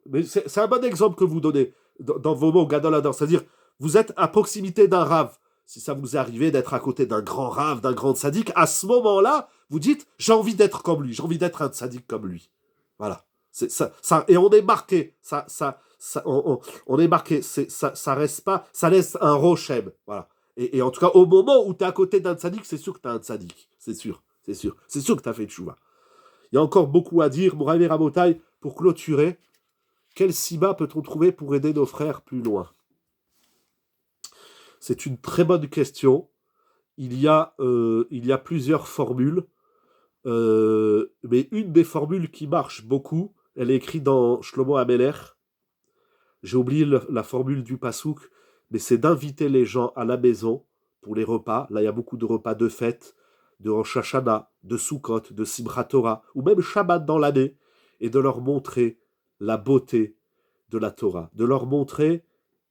mais c'est un bon exemple que vous donnez dans vos mots, Gadol Hador. C'est-à-dire, vous êtes à proximité d'un rave. Si ça vous est arrivé d'être à côté d'un grand rave, d'un grand tzaddik, à ce moment-là, vous dites, j'ai envie d'être comme lui, j'ai envie d'être un tzaddik comme lui. Voilà. C'est ça, et on est marqué. On est marqué. Ça reste pas, ça laisse un rochem. Voilà. Et en tout cas, au moment où tu es à côté d'un tzaddik, c'est sûr que tu as un tzaddik. C'est sûr que tu as fait tchouva. Il y a encore beaucoup à dire. Mouraï Rabotai, pour clôturer, quel siba peut-on trouver pour aider nos frères plus loin? C'est une très bonne question. Il y a plusieurs formules. Mais une des formules qui marche beaucoup, elle est écrite dans Shlomo Ameler. J'ai oublié la formule du Passouk, mais c'est d'inviter les gens à la maison pour les repas. Là, il y a beaucoup de repas de fête, de Rosh Hashanah, de Sukkot, de Simchat Torah, ou même Shabbat dans l'année, et de leur montrer la beauté de la Torah, de leur montrer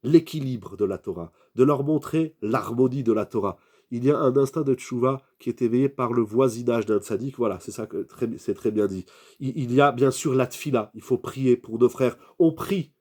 l'équilibre de la Torah, de leur montrer l'harmonie de la Torah. il y a un instinct de tchouva qui est éveillé par le voisinage d'un tzaddik. Voilà, c'est très bien dit. Il y a bien sûr la tfila, il faut prier pour nos frères. On prie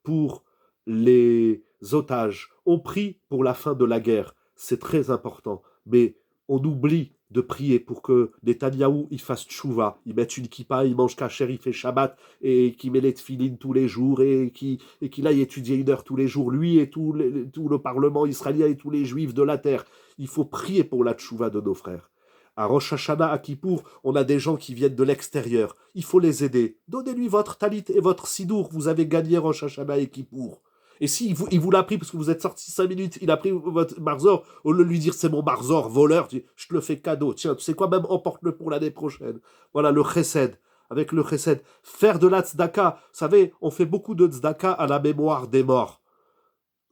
pour les otages, on prie pour la fin de la guerre, c'est très important, mais on oublie de prier pour que Netanyahou il fasse tchouva, il mette une kippa, il mange kasher, il fait Shabbat, et qu'il met les tefilines tous les jours, et qu'il aille étudier 1 heure tous les jours, lui et tout le Parlement israélien et tous les juifs de la terre. Il faut prier pour la tchouva de nos frères. À Rosh Hashanah, à Kippour, on a des gens qui viennent de l'extérieur. Il faut les aider. Donnez-lui votre talit et votre sidour. Vous avez gagné Rosh Hashanah et Kippour. Et si il vous l'a pris parce que vous êtes sorti 5 minutes, il a pris votre marzor, au lieu de lui dire c'est mon marzor, voleur, je te le fais cadeau. Tiens, tu sais quoi, même emporte-le pour l'année prochaine. Voilà, le chesed. Avec le chesed. Faire de la tzedaka. Vous savez, on fait beaucoup de tzedaka à la mémoire des morts.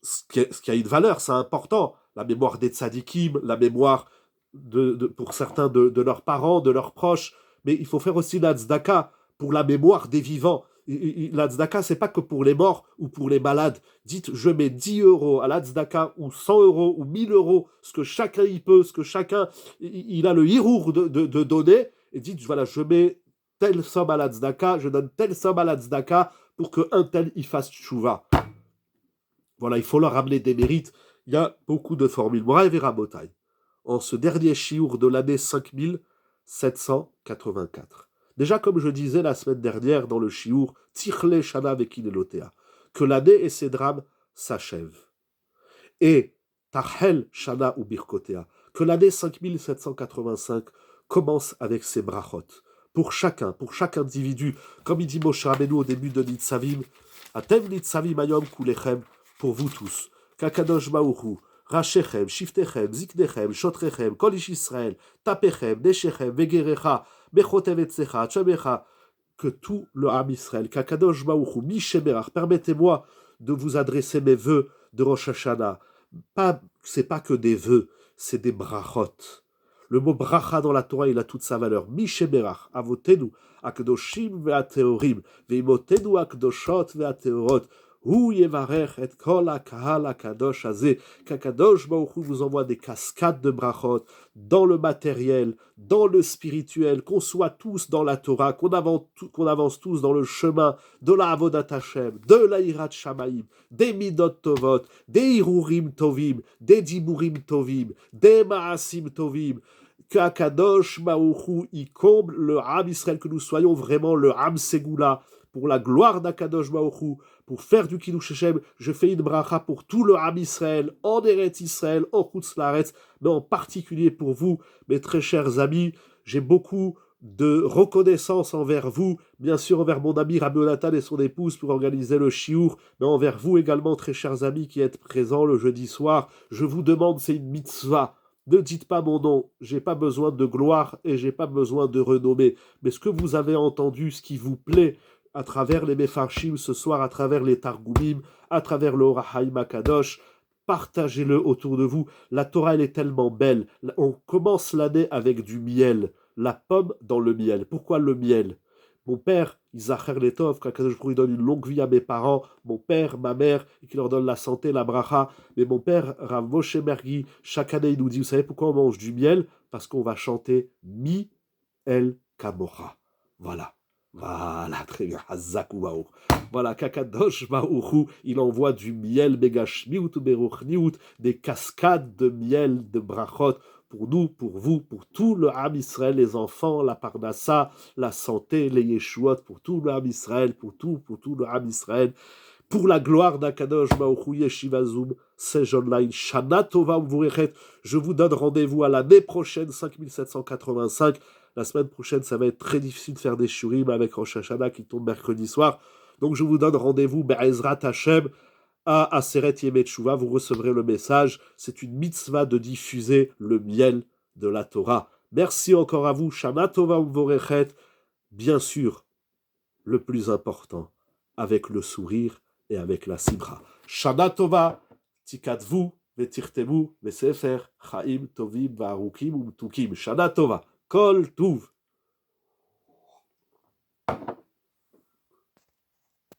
Ce qui a une valeur, c'est important. La mémoire des tzadikim, la mémoire pour certains de leurs parents, de leurs proches, mais il faut faire aussi la tzedaka pour la mémoire des vivants. La tzedaka, c'est pas que pour les morts ou pour les malades. Dites, je mets 10 euros à la tzedaka, ou 100 euros, ou 1000 euros, ce que chacun y peut, ce que chacun il a le hirour de donner, et dites, voilà, je mets telle somme à la tzedaka, je donne telle somme à la tzedaka pour qu'un tel y fasse tchouva. Voilà, il faut leur amener des mérites. Il y a beaucoup de formules. Moraï et Rabotai, en ce dernier chiour de l'année 5784. Déjà, comme je disais la semaine dernière dans le chiour, Tichle Shana Vekinelotea, que l'année et ses drames s'achèvent. Et Tachel Shana ou Birkotea, que l'année 5785 commence avec ses brachot. Pour chacun, pour chaque individu, comme il dit Moshe Rabbeinu au début de Nitzavim, Atem Nitzavim Ayom Kulechem, pour vous tous. Kakadosh Baoru, Rachechem, Shiftechem, Ziknechem, Shotrechem, Kolish Israël, Tapechem, Neshechem, Vegerecha, Bechotev Etzecha, Tchamecha, que tout le Ham Israël, Kakadosh Baoru, Mishemerach, permettez-moi de vous adresser mes vœux de Rosh Hashanah. C'est pas que des vœux, c'est des brachot. Le mot bracha dans la Torah, il a toute sa valeur. Mishemerach, avotenu, akdoshim ve'ateorim, ve'imotenu akdoshot ve'ateorot, Hu yevarech et kol ha'kahal hakadosh hazeh, qu'Akadosh Baruch Hu vous envoie des cascades de brachot dans le matériel, dans le spirituel, qu'on soit tous dans la Torah, qu'on avance tous dans le chemin de la Avodat Hashem, de la Hirat Shamaim, des Midot Tovot, des Hirurim Tovim, des Diburim Tovim, des Maasim Tovim, qu'Akadosh Baruch Hu y comble le Ham Israël, que nous soyons vraiment le Ham Segula, pour la gloire d'Akadosh Baruch Hu, pour faire du Kiddush Hashem, je fais une bracha pour tout le Ham Israël, en Eretz Israël, en Chutz Laaretz, mais en particulier pour vous, mes très chers amis. J'ai beaucoup de reconnaissance envers vous, bien sûr envers mon ami Rabbi Jonathan et son épouse pour organiser le chiour, mais envers vous également, très chers amis qui êtes présents le jeudi soir. Je vous demande, c'est une mitzvah. Ne dites pas mon nom, j'ai pas besoin de gloire et j'ai pas besoin de renommée, mais ce que vous avez entendu, ce qui vous plaît, à travers les Mefarshim ce soir, à travers les Targumim, à travers le Orahaim Akadosh, partagez-le autour de vous. La Torah, elle est tellement belle. On commence l'année avec du miel, la pomme dans le miel. Pourquoi le miel? Mon père, Isacher Letov, qu'Akadosh Baruch Hu donne une longue vie à mes parents, mon père, ma mère, et qu'il leur donne la santé, la bracha. Mais mon père, Rav Moshe Merghi, chaque année, il nous dit, vous savez pourquoi on mange du miel? Parce qu'on va chanter Mi El Kamocha. Voilà, très bien. Hazaku Baruch. Voilà, Kakadosh Baruch Hu, il envoie du miel, Begashmiut ou Beruchniut, des cascades de miel, de brachot, pour nous, pour vous, pour tout le Ham Israël, les enfants, la Parnassa, la santé, les Yeshuot, pour tout le Ham Israël, pour tout le Ham Israël, pour la gloire d'Akadosh Baruch Hu, Yeshiva Zoom, Sej Online, Shana Tova Uvurechet. Je vous donne rendez-vous à l'année prochaine, 5785. La semaine prochaine, ça va être très difficile de faire des shurim avec Rosh Hashanah qui tombe mercredi soir. Donc je vous donne rendez-vous, Be'ezrat Hashem, à Aseret Yemei Teshuvah. Vous recevrez le message. C'est une mitzvah de diffuser le miel de la Torah. Merci encore à vous. Shana Tova Uvorechet. Bien sûr, le plus important, avec le sourire et avec la simcha. Shana Tova, tikatvu, vetirtemu, vesefer, chaim tovim, va'arukim, umtukim. Shana Tova. Kol Tuv.